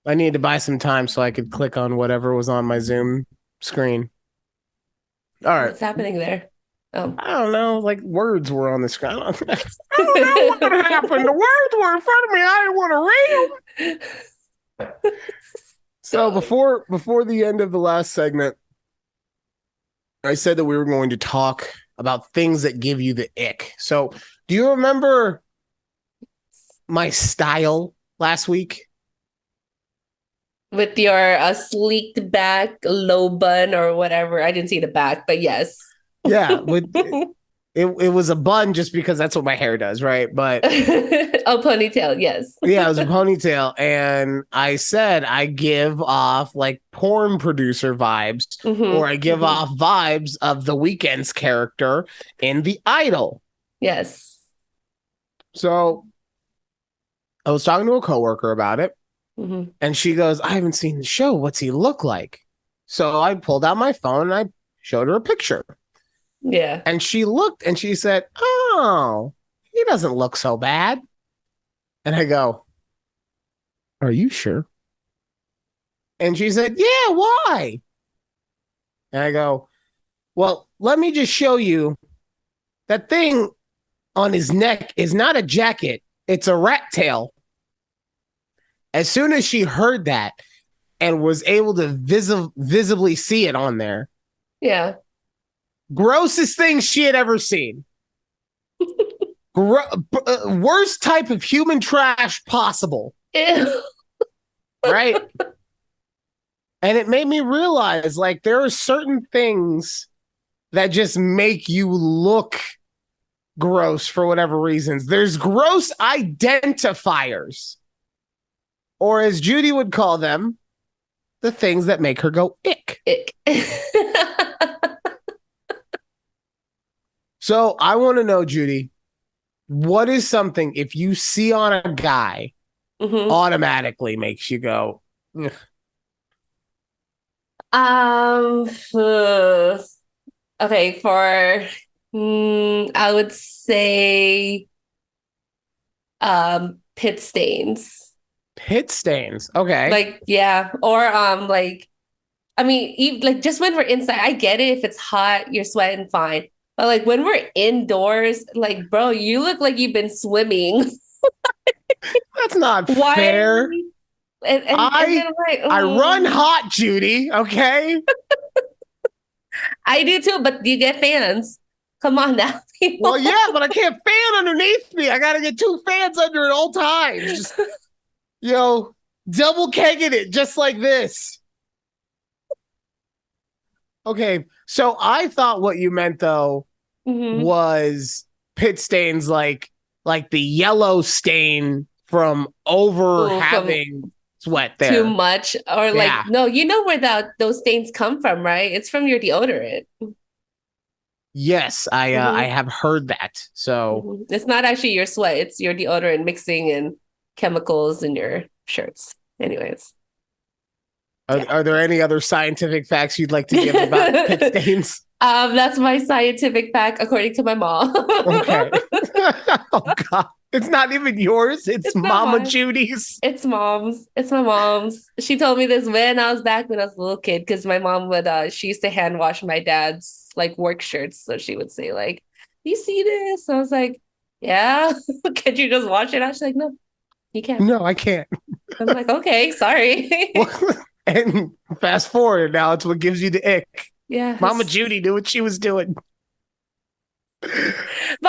I needed to buy some time so I could click on whatever was on my Zoom screen. All right. What's happening there? Oh. I don't know. Like words were on the screen. I don't know what happened. The words were in front of me. I didn't want to read them. So before the end of the last segment, I said that we were going to talk about things that give you the ick. So do you remember my style last week? With your sleeked back, low bun or whatever. I didn't see the back, but yes. Yeah, it was a bun just because that's what my hair does, right? But oh, ponytail, yes. yeah, it was a ponytail, and I said I give off like porn producer vibes, or I give off vibes of the Weeknd's character in The Idol. Yes. So I was talking to a coworker about it, and she goes, "I haven't seen the show. What's he look like?" So I pulled out my phone and I showed her a picture. Yeah. And she looked and she said, "Oh, he doesn't look so bad." And I go, "Are you sure?" And she said, "Yeah, why?" And I go, "Well, let me just show you. That thing on his neck is not a jacket, it's a rat tail." As soon as she heard that and was able to visibly see it on there, yeah. Grossest thing she had ever seen. Worst type of human trash possible. Ew. Right? And it made me realize like there are certain things that just make you look gross for whatever reasons. There's gross identifiers. Or as Judy would call them, the things that make her go ick. Ick. So I want to know, Judy, what is something if you see on a guy automatically makes you go, ugh. Okay, I would say pit stains. Pit stains. Okay. Like, yeah. Or like I mean, like just when we're inside, I get it if it's hot, you're sweating fine. But like when we're indoors, like, bro, you look like you've been swimming. That's not Why? fair. And then like, I run hot, Judy. Okay. I do too, but you get fans. Come on now. Well, yeah, but I can't fan underneath me. I gotta get 2 fans under at all times. Just, double kegging it just like this. Okay, so I thought what you meant though was pit stains, like the yellow stain from having sweat there. Too much, or like no, you know where those stains come from, right? It's from your deodorant. Yes, I have heard that. So it's not actually your sweat; it's your deodorant mixing and chemicals in your shirts. Anyways. Are there any other scientific facts you'd like to give about pit stains? That's my scientific fact, according to my mom. Okay. Oh God. It's not even yours. It's It's not Mama mine. Judy's. It's mom's. It's my mom's. She told me this when I was back when I was a little kid, because my mom would she used to hand wash my dad's like work shirts. So she would say, like, you see this? I was like, yeah. Could you just wash it out? She's like, no, you can't. No, I can't. I'm like, okay, sorry. Well, and fast forward now, it's what gives you the ick. Yeah. Mama Judy knew what she was doing. But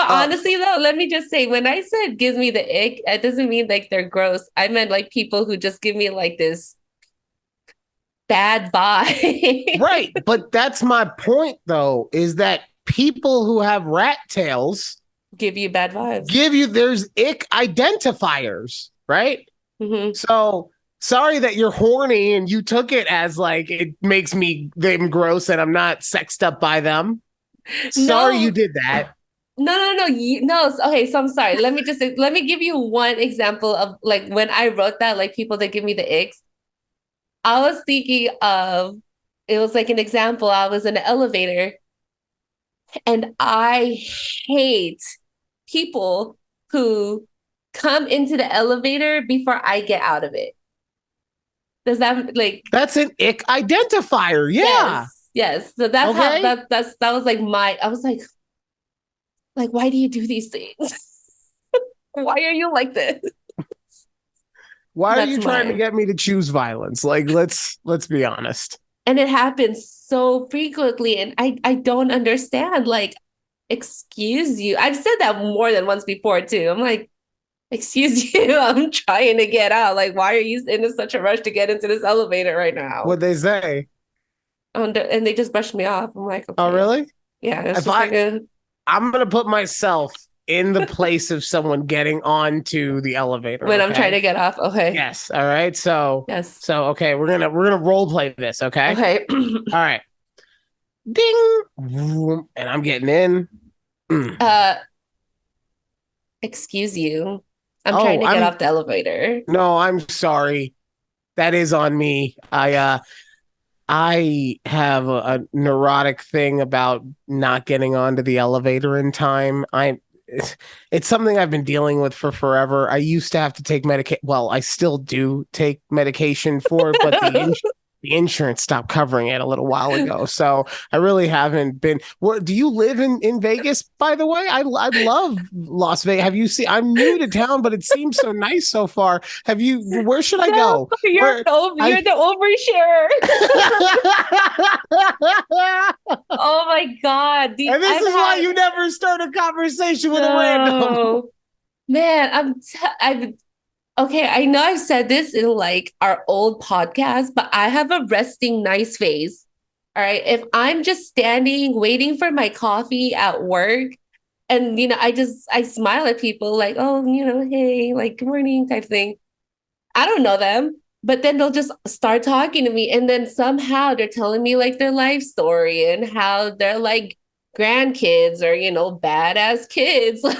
Uh, honestly, though, let me just say, when I said gives me the ick, it doesn't mean like they're gross. I meant like people who just give me like this bad vibe. right. But that's my point, though, is that people who have rat tails Give you bad vibes. give you, there's ick identifiers, right? Mm-hmm. So sorry that you're horny and you took it as like it makes me them gross and I'm not sexed up by them. Sorry you No, did that. no. No. Okay, so I'm sorry. Let me give you one example of like when I wrote that, like people that give me the icks. I was thinking of it was like an example. I was in an elevator and I hate people who come into the elevator before I get out of it. Does that like That's an ick identifier. Yeah. yes. So that's how Okay. that was like my I was like why do you do these things? Why are you like this? Why are That's you trying to mine. get me to choose violence? Like let's be honest. And it happens so frequently and I don't understand like excuse you. I've said that more than once before too. I'm like excuse you, I'm trying to get out. Like, why are you in such a rush to get into this elevator right now? What they say. And they just brushed me off. I'm like, Oh, okay. really? Yeah, it's If just like a I'm gonna put myself in the place of someone getting onto the elevator, when I'm trying okay? to get off. Okay. Yes. All right. So Yes. so okay, we're gonna role play this, okay? Okay. All right. Ding. And I'm getting in. Mm. uh, excuse you. I'm trying Oh, to get I'm off the elevator. no, I'm sorry. That is on me. I have a neurotic thing about not getting onto the elevator in time. It's something I've been dealing with for forever. I used to have to take medication. Well, I still do take medication for it, but the insurance stopped covering it a little while ago. So I really haven't been. Where do you live in Vegas? By the way, I love Las Vegas. Have you seen? I'm new to town, but it seems so nice so far. Have you? Where should I No, go? Where you're I the overshare. Oh my God. and this I've is why had you never start a conversation with a random. no man, I've okay, I know I've said this in like our old podcast, but I have a resting nice face. All right. If I'm just standing waiting for my coffee at work and I smile at people like, oh, hey, like good morning type thing. I don't know them, but then they'll just start talking to me and then somehow they're telling me like their life story and how they're like grandkids or badass kids. And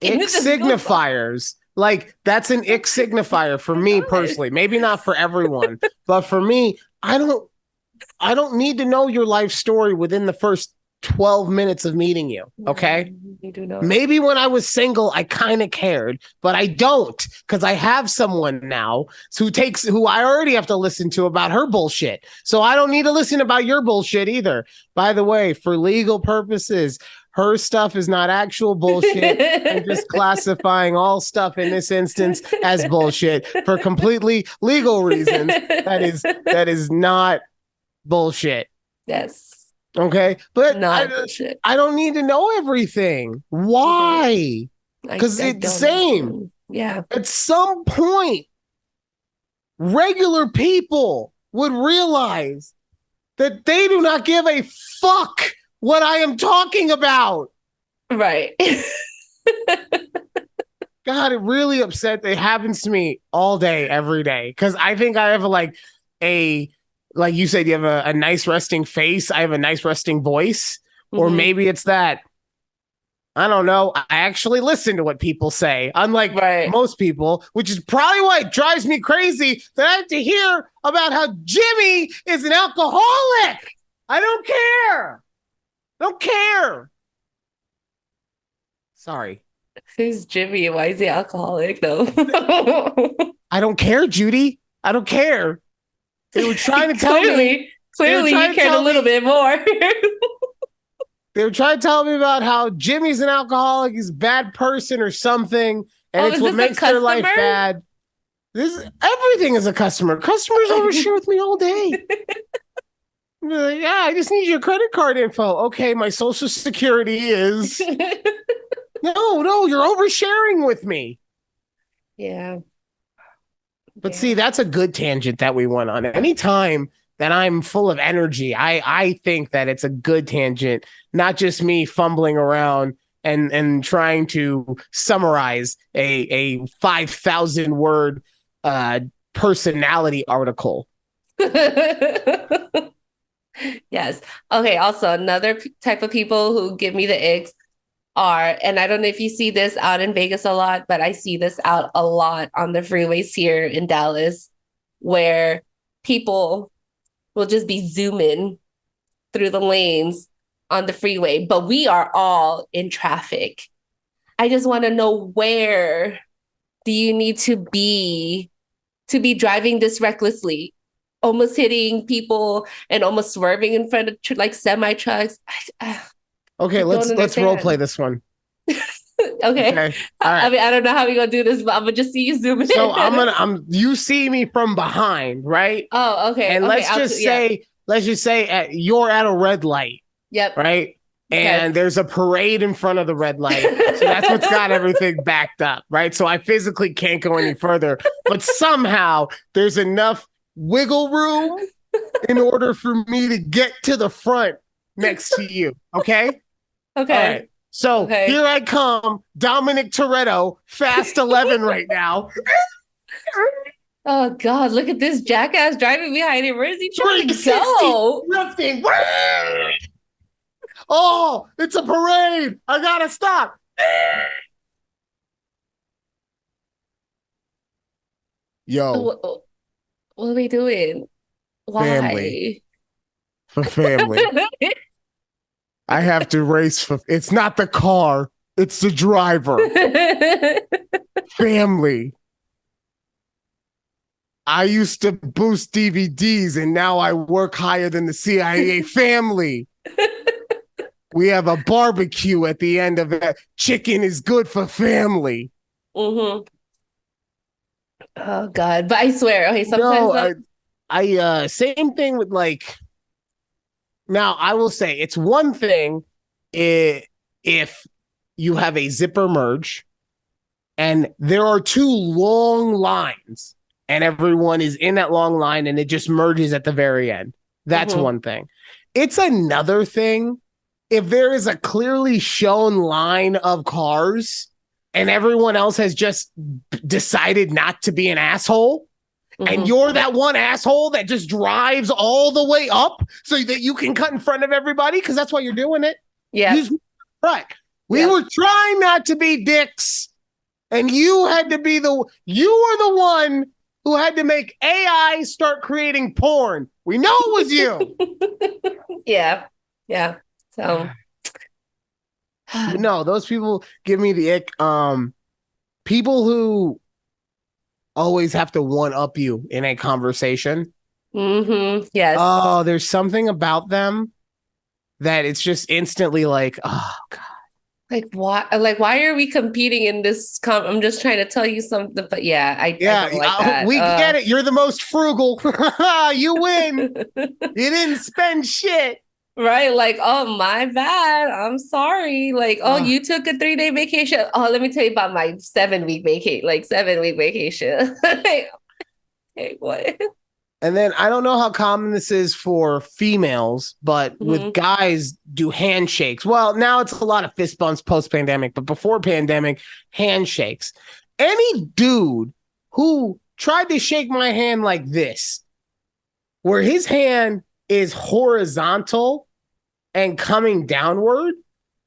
Ick it just goes on. signifiers. Like that's an ick signifier for me personally. Maybe not for everyone, but for me, I don't need to know your life story within the first 12 minutes of meeting you. Okay. You do not. Maybe when I was single, I kind of cared, but I don't because I have someone now who I already have to listen to about her bullshit. So I don't need to listen about your bullshit either. By the way, for legal purposes, her stuff is not actual bullshit. I'm just classifying all stuff in this instance as bullshit for completely legal reasons. That is not bullshit. Yes. Okay. But Not bullshit. I don't need to know everything. You don't. Why? Because I it's the don't same. understand. Yeah. At some point, regular people would realize that they do not give a fuck what I am talking about. Right. God, it really upset. It happens to me all day, every day. Because I think I have like you said, you have a nice resting face. I have a nice resting voice. Or Mhm. maybe it's that I don't know. I actually listen to what people say, unlike Right. most people, which is probably why it drives me crazy that I have to hear about how Jimmy is an alcoholic. I don't care. Don't care. Sorry. Who's Jimmy? Why is he alcoholic though? I don't care, Judy. I don't care. They were trying to tell me. Clearly, They were clearly you trying to cared a tell little me. bit more. They were trying to tell me about how Jimmy's an alcoholic, he's a bad person or something, and Oh, it's is what this a makes their life customer? bad. This everything is a customer. Customers overshare with me all day. Like, yeah, I just need your credit card info. Okay, my social security is no, you're oversharing with me. Yeah, But yeah. see, that's a good tangent that we went on. Anytime that I'm full of energy, I think that it's a good tangent, not just me fumbling around and trying to summarize a 5,000 word uh personality article. Yes. Okay. Also, another type of people who give me the icks are, and I don't know if you see this out in Vegas a lot, but I see this out a lot on the freeways here in Dallas, where people will just be zooming through the lanes on the freeway, but we are all in traffic. I just want to know, where do you need to be driving this recklessly, almost hitting people and almost swerving in front of like semi trucks? I Okay, don't let's role play understand. this one. Okay. Okay. All I right. mean, I don't know how we're gonna do this, but I'm gonna just see you zoom So in. I'm you see me from behind, right? Oh, okay. And Okay. Yeah. let's just say you're at a red light, Yep. right? Okay. And there's a parade in front of the red light. So that's what's got everything backed up, right? So I physically can't go any further, but somehow there's enough wiggle room in order for me to get to the front next to you. Okay. All Okay. right. So Okay. here I come, Dominic Toretto, fast 11 right now. Oh God, look at this jackass driving behind him. Where is he trying to 360 go? drifting. Oh, it's a parade. I gotta stop. Yo, What, what are we doing? family Why? for family. I have to race for it's not the car, it's the driver. Family. I used to boost DVDs and now I work higher than the CIA. Family. We have a barbecue at the end of it. Chicken is good for family. Mm-hmm. Oh God. But I swear, okay, sometimes No, though. I same thing with like now I will say it's one thing if you have a zipper merge and there are two long lines and everyone is in that long line and it just merges at the very end. That's Mm-hmm. one thing. It's another thing if there is a clearly shown line of cars and everyone else has just decided not to be an asshole and Mm-hmm. you're that one asshole that just drives all the way up so that you can cut in front of everybody because that's why you're doing it. Yep. Use right. We Yep. were trying not to be dicks, and you had to be you were the one who had to make AI start creating porn. We know it was you. Yeah. Yeah. So No, those people give me the ick. People who always have to one up you in a conversation. Yes. Oh, there's something about them that it's just instantly like, oh God. Like why are we competing in this I'm just trying to tell you something, but yeah, I Yeah, don't like that. we get it. You're the most frugal. You win. You didn't spend shit. Right? Like, oh my bad. I'm sorry. Like, oh, Uh, you took a 3 day vacation. Oh, let me tell you about my 7 week vacation, like 7 week vacation. Like, hey, what? and then I don't know how common this is for females, but with Mm-hmm. guys, do handshakes. Well, now it's a lot of fist bumps post pandemic, but before pandemic, handshakes. Any dude who tried to shake my hand like this, where his hand is horizontal and coming downward.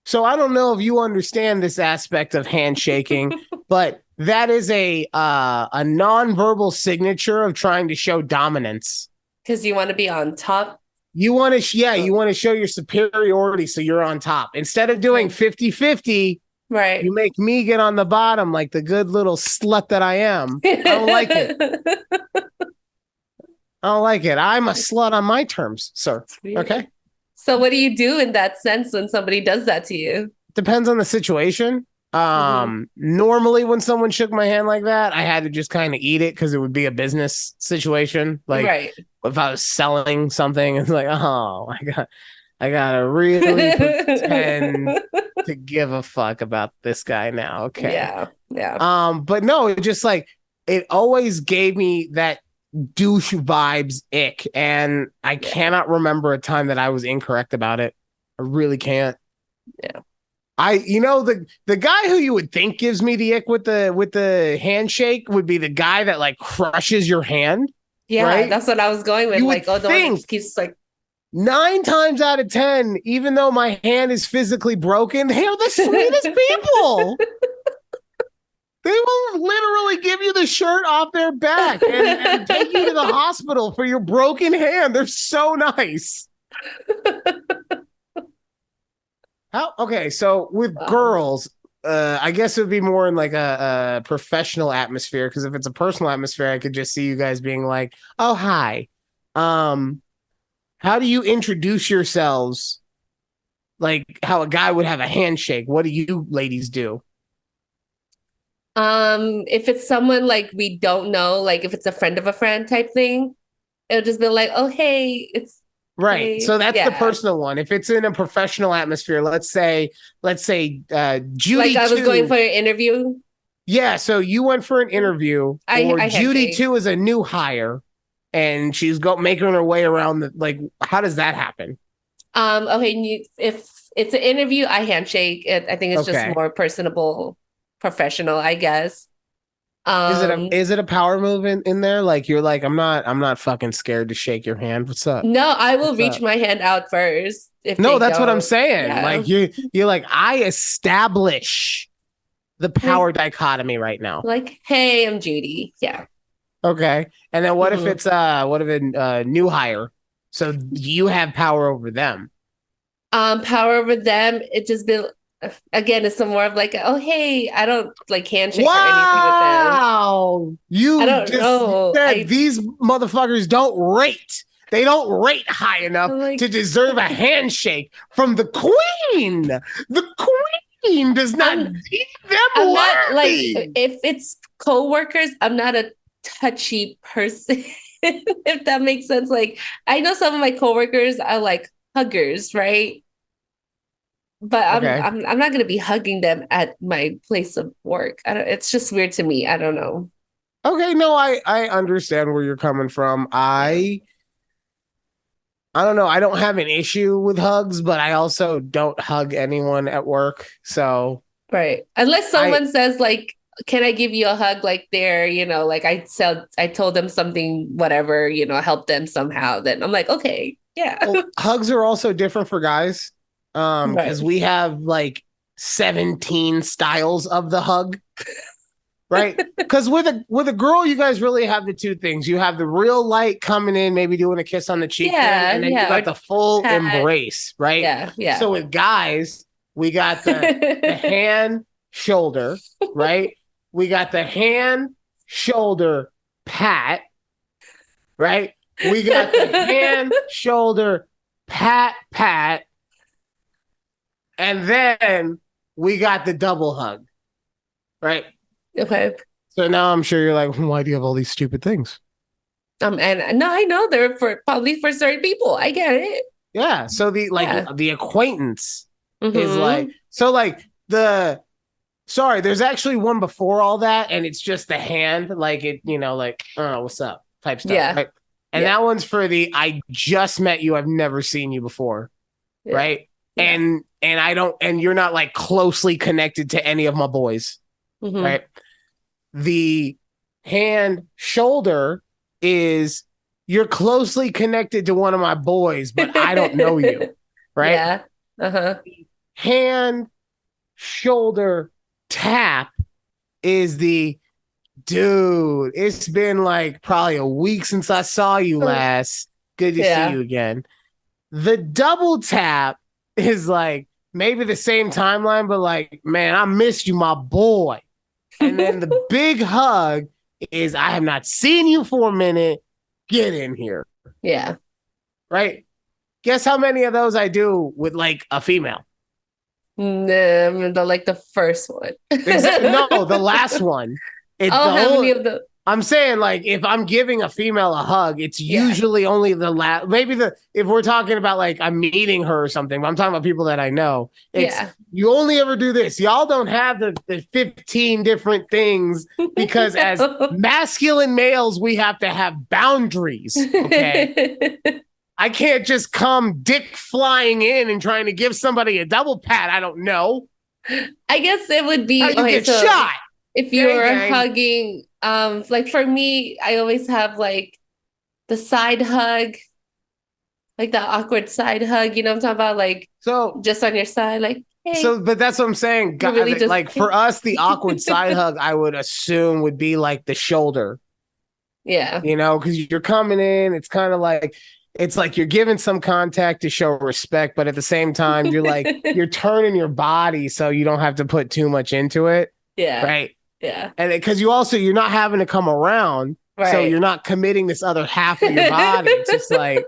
So I don't know if you understand this aspect of handshaking, but that is a nonverbal signature of trying to show dominance. Because you want to be on top. You want to, yeah, Oh, you want to show your superiority so you're on top. Instead of doing okay. 50-50, Right. You make me get on the bottom like the good little slut that I am. I don't like it. I don't like it. I'm a slut on my terms, sir. Okay. So what do you do in that sense when somebody does that to you? Depends on the situation. Hmm. Normally when someone shook my hand like that, I had to just kind of eat it because it would be a business situation. Like Right. if I was selling something, it's like, oh, I gotta really pretend to give a fuck about this guy now. Okay. Yeah. Yeah. But no, it just like it always gave me that douche vibes ick, and I Yeah. cannot remember a time that I was incorrect about it. I really can't. Yeah. The guy who you would think gives me the ick with the handshake would be the guy that like crushes your hand, Yeah. right? That's what I was going with. You would Like, oh, the one that think just keeps like 9 times out of 10, even though my hand is physically broken, they are the sweetest people. They will literally give you the shirt off their back and take you to the hospital for your broken hand. They're so nice. How okay, so with wow. girls, I guess it would be more in like a professional atmosphere because if it's a personal atmosphere, I could just see you guys being like, "Oh, hi." Um, how do you introduce yourselves? Like how a guy would have a handshake. What do you ladies do? If it's someone like we don't know, like if it's a friend of a friend type thing, it'll just be like, oh hey, it's Right. hey, So that's the yeah. personal one. If it's in a professional atmosphere, let's say Like Judy I was going 2. for an interview. Yeah, so you went for an interview for I Judy handshake. 2 is a new hire and she's making her way around the like how does that happen? Okay, if it's an interview, I handshake. I think it's just Okay. more personable, professional, I guess. Is it a Um, is it a power move in there? Like you're like, I'm not fucking scared to shake your hand. What's up? no, I will What's reach up? my hand out first if No, they that's what I'm don't. saying. Yeah. Like you're like, I establish the Like power dichotomy right now. like, hey, I'm Judy. Yeah. Okay. And then what if Hmm. it's what if a new hire? So you have power over them. Power over them. It just been again, it's some more of like, oh hey, I don't like handshake or anything with them. Wow. I You don't just you know. said these motherfuckers don't rate. They don't rate high enough I'm like to deserve a handshake from the queen. The queen does not I'm deem them I'm not like worthy. if it's coworkers, I'm not a touchy person. If that makes sense. Like I know some of my coworkers are like huggers, right? But Okay. I'm not gonna be hugging them at my place of work. I don't, it's just weird to me. I don't know. Okay, no, I understand where you're coming from. Yeah. I don't know. I don't have an issue with hugs, but I also don't hug anyone at work. So Right. Unless I someone says like, can I give you a hug? Like they're, like I told them something, whatever, help them somehow. Then I'm like, okay, yeah. well, hugs are also different for guys. Because Right. we have like 17 styles of the hug, right? Because with a girl, you guys really have the two things. You have the real light coming in, maybe doing a kiss on the cheek thing, Yeah, and then you yeah. got Or the full pat. embrace, right? Yeah, yeah. So with guys, we got the hand, shoulder, right? We got the hand, shoulder, pat, right? We got the hand, shoulder, pat, pat, and then we got the double hug, right? Okay. So now I'm sure you're like, why do you have all these stupid things? And no, I know they're for probably for certain people. I get it. Yeah. So Yeah. the acquaintance is like Mm-hmm. so like the sorry, there's actually one before all that, and it's just the hand, like it, like, oh, what's up type stuff, Yeah. right? And Yeah. that one's for the I just met you, I've never seen you before, Yeah. right? Yeah. And I don't and you're not like closely connected to any of my boys, Mm-hmm. right? The hand shoulder is you're closely connected to one of my boys, but I don't know you, right? Yeah. Uh-huh. Hand shoulder tap is the dude. It's been like probably a week since I saw you last. Good to see Yeah. you again. The double tap is like, maybe the same timeline, but like, man, I missed you, my boy. And then the big hug is, I have not seen you for a minute. Get in here. Yeah. Right? Guess how many of those I do with like a female? Like the first one. No, the last one. It's Oh, the how many whole. of the I'm saying, like, if I'm giving a female a hug, it's yeah. usually only the last. Maybe if we're talking about like I'm meeting her or something, but I'm talking about people that I know. It's Yeah. you only ever do this. Y'all don't have the 15 different things because as masculine males, we have to have boundaries. Okay. I can't just come dick flying in and trying to give somebody a double pat. I don't know. I guess it would How be you okay, get so shot. if you Gang, were gang. hugging, like for me, I always have like the side hug, like the awkward side hug, you know what I'm talking about? Like So just on your side, like, hey, but that's what I'm saying. you're really just Like for us, the awkward side hug, I would assume would be like the shoulder, yeah. because you're coming in. It's kind of like it's like you're giving some contact to show respect, but at the same time, you're turning your body so you don't have to put too much into it, Yeah. right? Yeah. And because you're not having to come around, so you're Right. not committing this other half of your body. It's just like,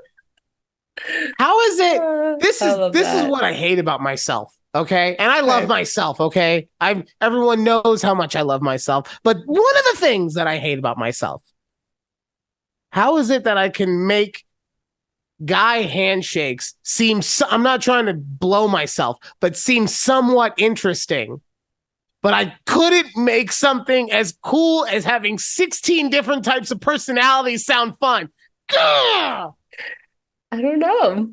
how is it? I love This is that. what I hate about myself. Okay. And I love Okay. myself. Okay. Everyone knows how much I love myself. But one of the things that I hate about myself, how is it that I can make guy handshakes I'm not trying to blow myself, but seem somewhat interesting. But I couldn't make something as cool as having 16 different types of personalities sound fun. Gah! I don't know.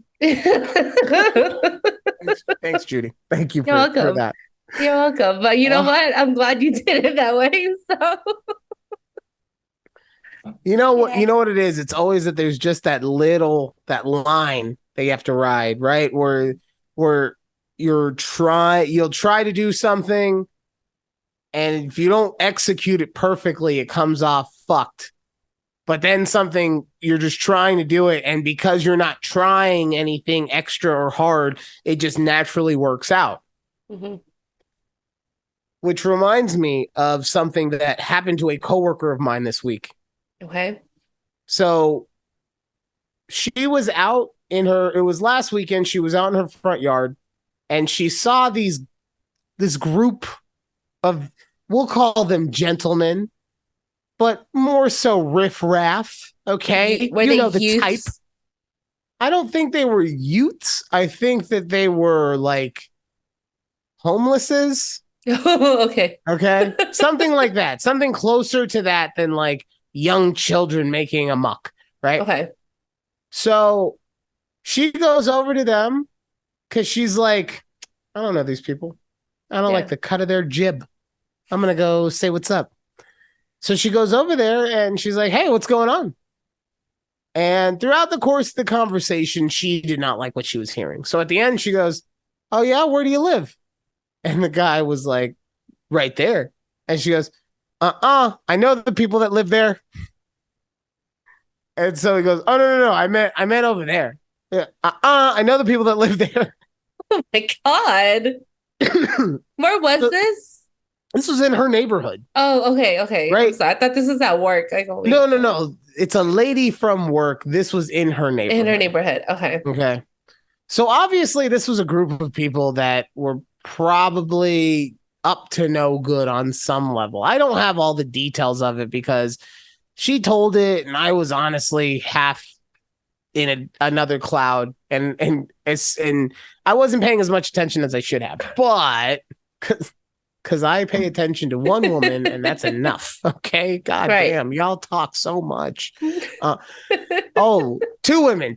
Thanks, Judy. Thank you You're for welcome. that. You're welcome. But you know Uh, what? I'm glad you did it that way. So you know what? yeah. You know what it is. It's always that there's just that line that you have to ride, right? Where you'll try to do something, and if you don't execute it perfectly, it comes off fucked. But then something you're just trying to do it, and because you're not trying anything extra or hard, it just naturally works out. Mhm. Which reminds me of something that happened to a coworker of mine this week. Okay. So she was out it was last weekend, she was out in her front yard and she saw this group of, we'll call them gentlemen, but more so riffraff. Okay. Were You they know the type. youths? I don't think they were youths. I think that they were like homelesses. Okay. Okay. Something like that. Something closer to that than like young children making a muck. Right. Okay. So she goes over to them because she's like, I don't know these people. I don't like Yeah. the cut of their jib. I'm going to go say what's up. So she goes over there and she's like, hey, what's going on? And throughout the course of the conversation, she did not like what she was hearing. So at the end, she goes, oh, yeah, where do you live? And the guy was like, right there. And she goes, I know the people that live there. And so he goes, oh, no. I meant over there. Yeah, I know the people that live there. Oh my God. Where was So this? this was in her neighborhood, Oh, okay. Okay. I'm right? sorry. I thought this was at work. Like, oh, wait. No. It's a lady from work. This was in her In her neighborhood. neighborhood. Okay. Okay. So obviously, this was a group of people that were probably up to no good on some level. I don't have all the details of it because she told it, and I was honestly half in another cloud, and I wasn't paying as much attention as I should have, but because I pay attention to one woman and that's enough. Okay, god Right. damn, y'all talk so much. Oh, two women.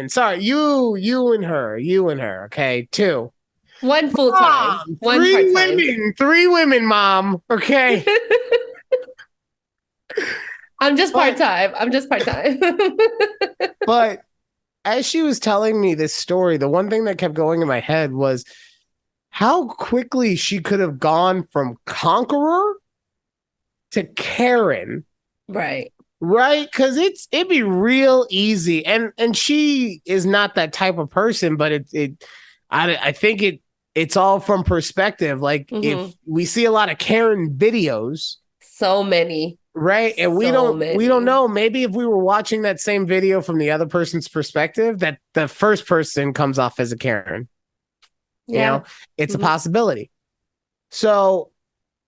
Sorry, you and her. Okay, two. One full time, Mom, one part time. Three women, mom. Okay. I'm just part time. I'm just part time. But as she was telling me this story, the one thing that kept going in my head was how quickly she could have gone from conqueror to Karen. Right. Right? Because it'd be real easy. And she is not that type of person, but I think it's all from perspective. Like if we see a lot of Karen videos, so many, right? And we don't know. Maybe if we were watching that same video from the other person's perspective, that the first person comes off as a Karen. Yeah. You know, it's a possibility. So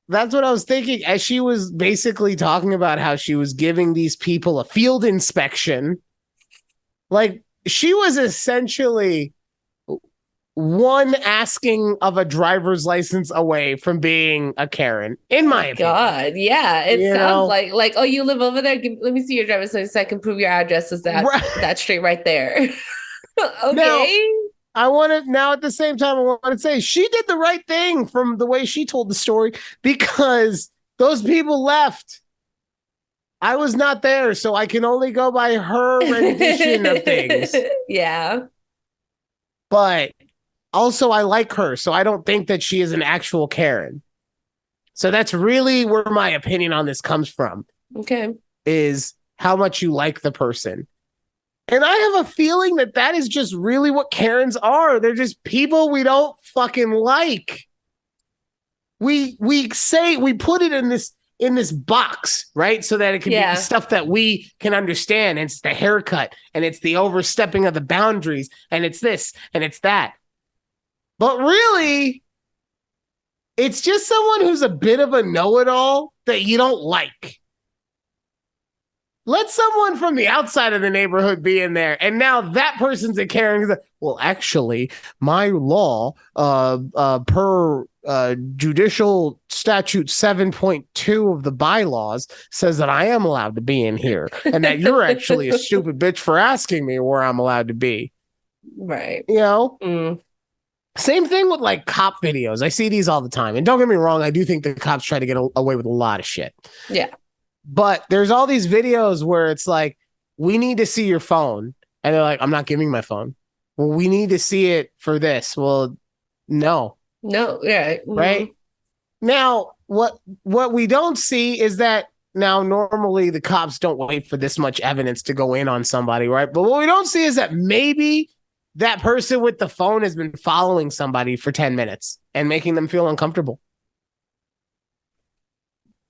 that's what I was thinking as she was basically talking about how she was giving these people a field inspection. Like she was essentially one asking of a driver's license away from being a Karen, in my opinion. God, yeah, it sounds like oh, you live over there. Let me see your driver's license so I can prove your address is that street right there. Okay. Now, I want to now at the same time I want to say she did the right thing from the way she told the story because those people left. I was not there, so I can only go by her rendition of things. Yeah. But also, I like her, so I don't think that she is an actual Karen. So that's really where my opinion on this comes from. Okay. Is how much you like the person. And I have a feeling that that is just really what Karens are. They're just people we don't fucking like. We put it in this box, right? So that it can be stuff that we can understand. It's the haircut and it's the overstepping of the boundaries and it's this and it's that. But really, it's just someone who's a bit of a know-it-all that you don't like. Let someone from the outside of the neighborhood be in there. And now that person's a Karen. Well, actually, my law, per judicial statute 7.2 of the bylaws says that I am allowed to be in here and that you're actually a stupid bitch for asking me where I'm allowed to be. Right. You know? Same thing with like cop videos. I see these all the time. And don't get me wrong, I do think the cops try to get away with a lot of shit. Yeah. But there's all these videos where it's like, we need to see your phone. And they're like, I'm not giving my phone. Well, we need to see it for this. Well, no. No, yeah. Right? Now, what we don't see is that now normally the cops don't wait for this much evidence to go in on somebody, right? But what we don't see is that maybe that person with the phone has been following somebody for 10 minutes and making them feel uncomfortable.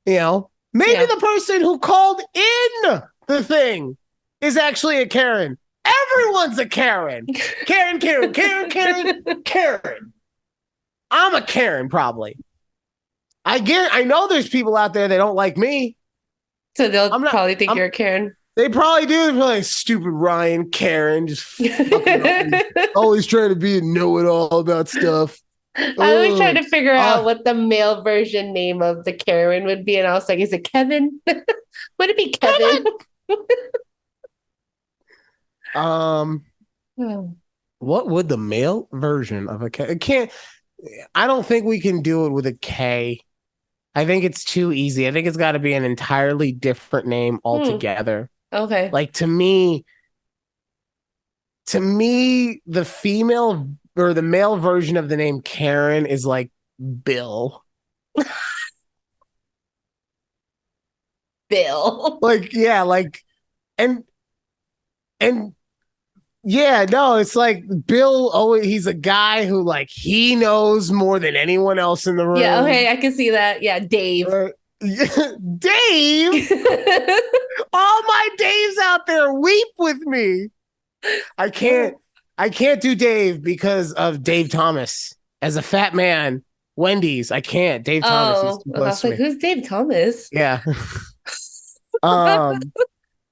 You know, maybe the person who called in the thing is actually a Karen. Everyone's a Karen. Karen. I'm a Karen, probably. I know there's people out there that don't like me. So they'll probably think you're a Karen. They probably do. They're probably like, stupid Ryan, Karen, just fucking always trying to be a know-it-all about stuff. I always trying to figure out what the male version name of the Karen would be, and I was like, is it Kevin? Would it be Kevin? What would the male version of a Karen? I don't think we can do it with a K. I think it's too easy. I think it's got to be an entirely different name altogether. Okay. Like to me, the female or the male version of the name Karen is like Bill. Bill. Like, yeah, like, and yeah, no, it's like Bill. Oh, he's a guy who like he knows more than anyone else in the room. Yeah, okay, I can see that. Yeah, Dave. Dave. All my Daves out there, weep with me. I can't do Dave because of Dave Thomas. As a fat man, Wendy's, I can't. Dave Thomas is too close I was like, who's Dave Thomas? Yeah.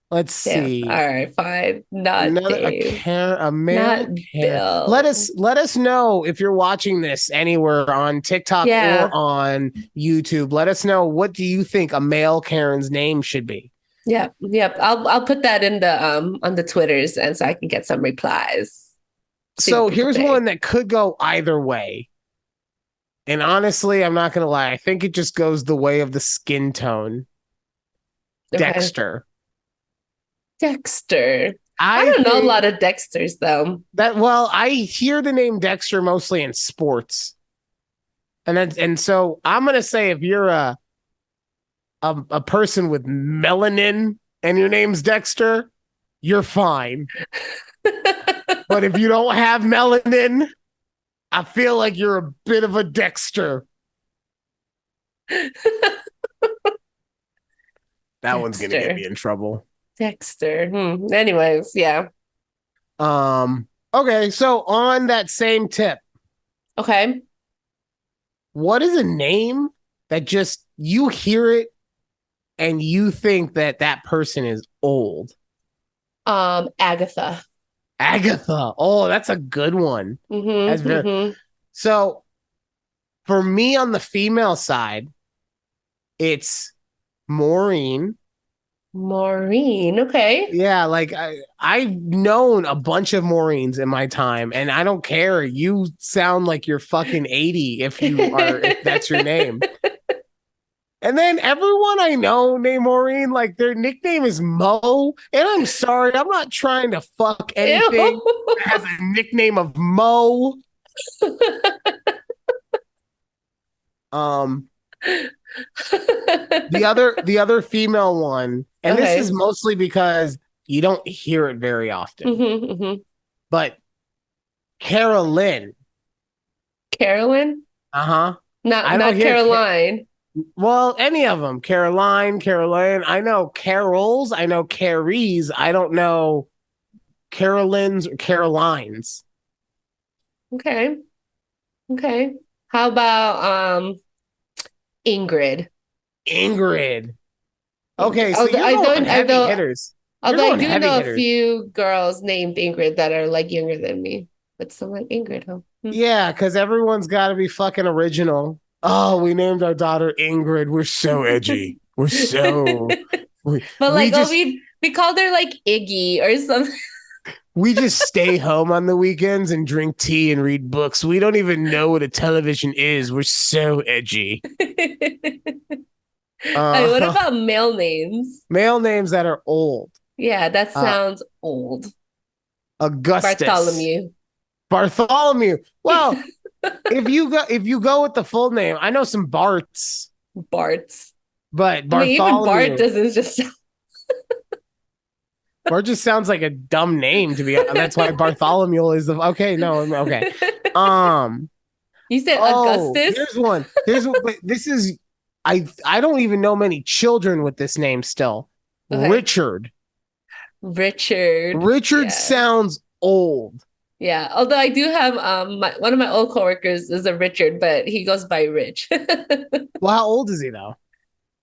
Let's see. All right, fine. Not Dave. A male Not Bill. Let us know if you're watching this anywhere on TikTok or on YouTube. Let us know, what do you think a male Karen's name should be? Yep. I'll put that in the on the Twitters, and so I can get some replies. So here's one that could go either way. And honestly, I'm not gonna lie, I think it just goes the way of the skin tone. Okay. Dexter. I don't know a lot of Dexters though. I hear the name Dexter mostly in sports. And so I'm gonna say if you're a person with melanin and your name's Dexter, you're fine. But if you don't have melanin I feel like you're a bit of a Dexter. That one's gonna get Dexter. me in trouble. Dexter. Anyways, yeah. Okay, so on that same tip, Okay. what is a name that just you hear it and you think that that person is old? Agatha. Agatha. Oh, that's a good one. That's Mm-hmm. very Mm-hmm. so for me on the female side, it's Maureen. Maureen. Okay. Yeah, like I've known a bunch of Maureens in my time, and I don't care. You sound like you're fucking 80 if that's your name. And then everyone I know named Maureen, like their nickname is Mo. And I'm sorry, I'm not trying to fuck anything Ew. that has a nickname of Mo. Um, the other female one, and this is Okay. mostly because you don't hear it very often, Mm-hmm, mm-hmm. but Carolyn. Carolyn? Uh-huh. Not I don't not hear Caroline. well, any of them. Caroline, Caroline. I know Carols. I know Carries. I don't know Carolyn's or Carolines. Okay. Okay. How about Ingrid? Ingrid. Ingrid. Okay, so you're going heavy hitters. You're Although I going do heavy know a hitters. few girls named Ingrid that are like younger than me. But still like Ingrid, huh? Yeah, because everyone's got to be fucking original. Oh, we named our daughter Ingrid. We're so edgy. We're so we But we like, oh, just we called her like Iggy or something. we just stay home on the weekends and drink tea and read books. We don't even know what a television is. We're so edgy. I mean, what Uh, about male names? male names that are old. Yeah, that Uh, sounds old. Augustus, Bartholomew. Bartholomew. Well, if you go with the full name, I know some Barts, Bart. but I mean, even Bart Bartholomew. doesn't just Bart just sounds like a dumb name to be honest. That's why Bartholomew is the okay. No, okay. Um. You said Oh, Augustus? here's one. But this is I don't even know many children with this name still. Okay. Richard. Richard. Richard Yeah. sounds old. Yeah. Although I do have one of my old coworkers is a Richard, but he goes by Rich. Well, how old is he though?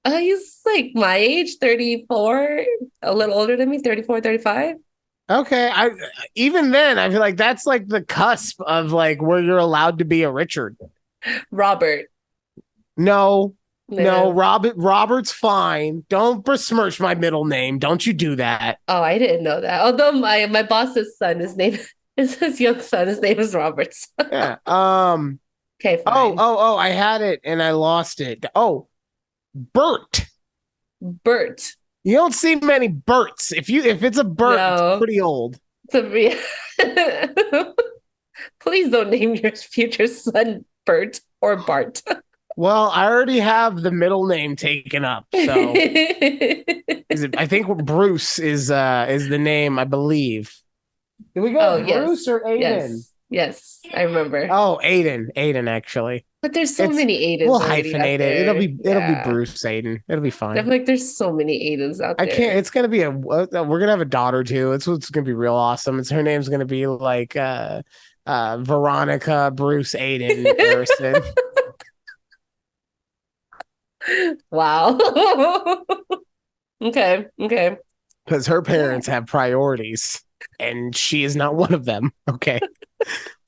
He's like my age, 34, a little older than me, 34, 35. Okay, I even then I feel like that's like the cusp of like where you're allowed to be a Richard. Robert. No, no, No. Robert's fine. Don't besmirch my middle name. Don't you do that. Oh, I didn't know that. Although my boss's son, his name is his young son, his name is Roberts. Yeah. Okay, Oh, fine. oh, oh, I had it and I lost it. Oh, Bert. Bert. You don't see many Berts. If it's a Bert, it's No. pretty old. To be Please don't name your future son Bert or Bart. Well, I already have the middle name taken up, so I think Bruce is the name, I believe. Did we go Oh, with Bruce yes. or Aiden? Yes. Yes. I remember. Oh, Aiden actually. But there's so It's many we'll Aidens already out hyphenate it. It'll there. be Yeah. Bruce Aiden. It'll be I fine. feel like there's so many Aidens out I can't. there. It's gonna be we're gonna have a daughter too. It's gonna be real awesome. It's her name's gonna be like Veronica Bruce Aiden Harrison Wow. Okay. Okay. because her Yeah. parents have priorities and she is not one of them. Okay,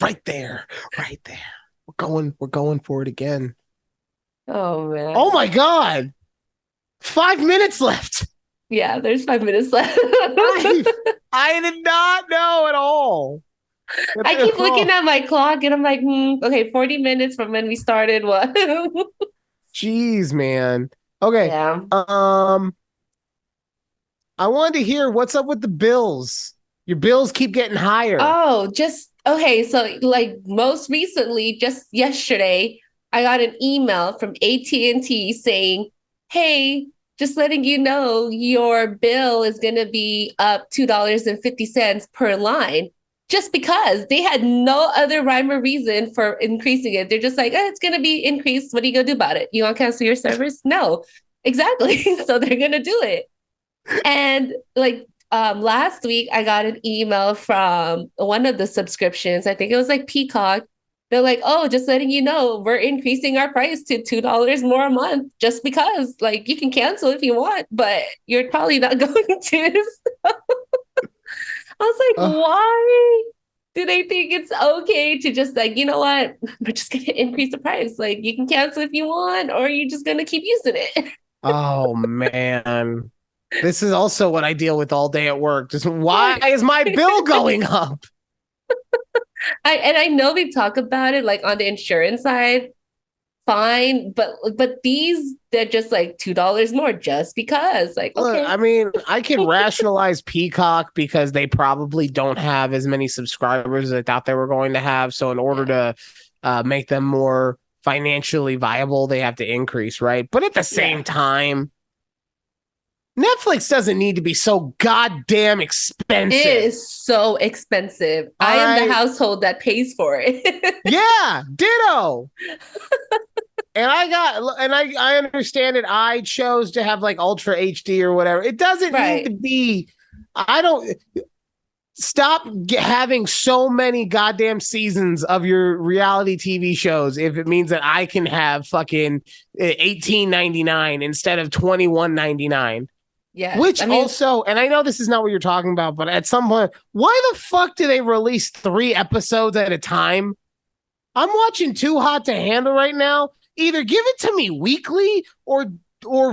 right there, right there. We're going for it again. Oh man. Oh my god, 5 minutes left. Yeah, there's 5 minutes left. I I did not know at all. I keep Oh, looking at my clock and I'm like, okay, 40 minutes from when we started. What? jeez, man. Okay. Yeah. Um, I wanted to hear what's up with the bills. Your bills keep getting higher. Oh, just okay. So, like most recently, just yesterday, I got an email from AT&T saying, "Hey, just letting you know your bill is going to be up $2.50 per line." just because they had no other rhyme or reason for increasing it. They're just like, oh, it's going to be increased. What are you going to do about it? You want to cancel your servers? No, exactly. So they're going to do it. And like last week, I got an email from one of the subscriptions. I think it was like Peacock. They're like, oh, just letting you know, we're increasing our price to $2 more a month just because. Like, you can cancel if you want, but you're probably not going to. I was like, Uh, why do they think it's okay to just like, you know what? We're just gonna increase the price. Like you can cancel if you want, or you're just gonna keep using it. oh man. This is also what I deal with all day at work. Just why Right. is my bill going up? I know we talk about it like on the insurance side, fine, but these they're just like $2 more just because. Like, Look, okay. I mean, I can rationalize Peacock because they probably don't have as many subscribers as I thought they were going to have. So, in order Yeah. to make them more financially viable, they have to increase, right? But at the Yeah. same time, Netflix doesn't need to be so goddamn It expensive. is so expensive. All I am the right. household that pays for it. Yeah, ditto. And I understand it. I chose to have like Ultra HD or whatever. It doesn't need to Right. be. I don't stop having so many goddamn seasons of your reality TV shows if it means that I can have fucking 18.99 instead of 21.99. Yes. Which I mean, also, and I know this is not what you're talking about, but at some point, why the fuck do they release 3 episodes at a time? I'm watching Too Hot to Handle right now. Either give it to me weekly or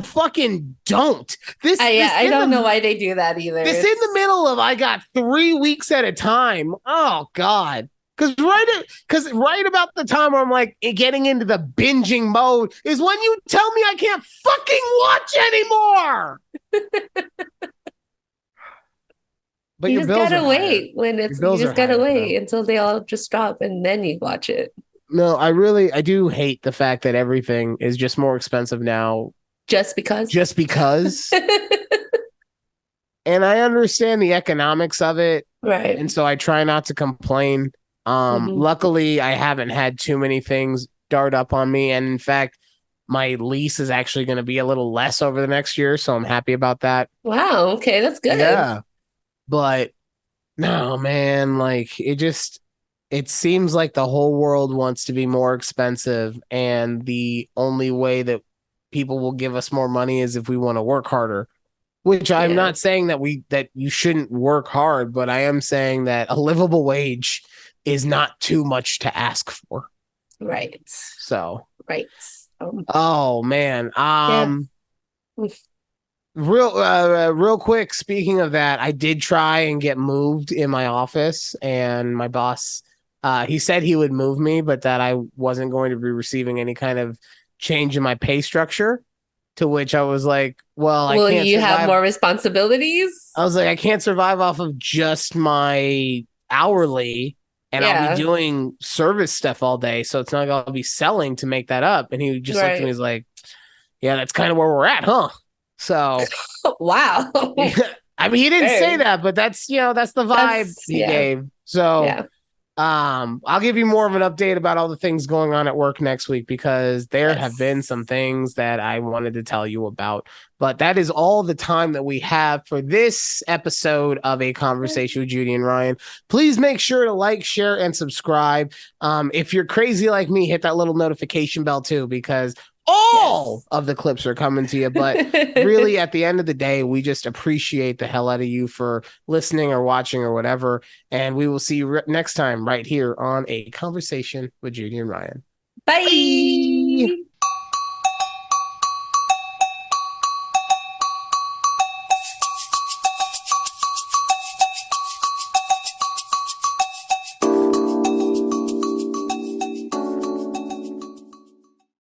fucking don't. This yeah, this I in don't know the why they do that either. this in the It's middle of I got 3 weeks at a time. Oh God. Because right about the time where I'm like getting into the binging mode is when you tell me I can't fucking watch anymore. But you your just bills are gotta higher. wait when Your it's you bills are just gotta higher though. wait until they all just drop and then you watch it. No, I do hate the fact that everything is just more expensive now Just because. just because. And I understand the economics of it. Right. And so I try not to complain. Hmm. Luckily, I haven't had too many things dart up on me. And in fact, my lease is actually going to be a little less over the next year. So I'm happy about that. Wow, okay, that's good. Yeah. But no, man, like it seems like the whole world wants to be more expensive. And the only way that people will give us more money is if we want to work harder. Which I'm Yeah, not saying that you shouldn't work hard, but I am saying that a livable wage is not too much to ask for. right. So, Right. oh man, Yeah. real quick. Speaking of that, I did try and get moved in my office, and my boss, he said he would move me, but that I wasn't going to be receiving any kind of change in my pay structure. To which I was like, well, I Will can't you have survive. more responsibilities? I was like, I can't survive off of just my hourly, and I'll be Yeah, doing service stuff all day. So it's not like I'll be selling to make that up. And he just looked at me, right. he's like, yeah, that's kind of where we're at, huh? So, Wow. I mean, he didn't say Hey, that, but that's the vibe that's he yeah, gave. So, yeah. I'll give you more of an update about all the things going on at work next week because there have been Yes. some things that I wanted to tell you about. But that is all the time that we have for this episode of A Conversation with Judy and Ryan. Please make sure to like, share, and subscribe. If you're crazy like me, hit that little notification bell too because all Yes. of the clips are coming to you. But really, at the end of the day, we just appreciate the hell out of you for listening or watching or whatever. And we will see you next time right here on A Conversation with Judy and Ryan. Bye. Bye.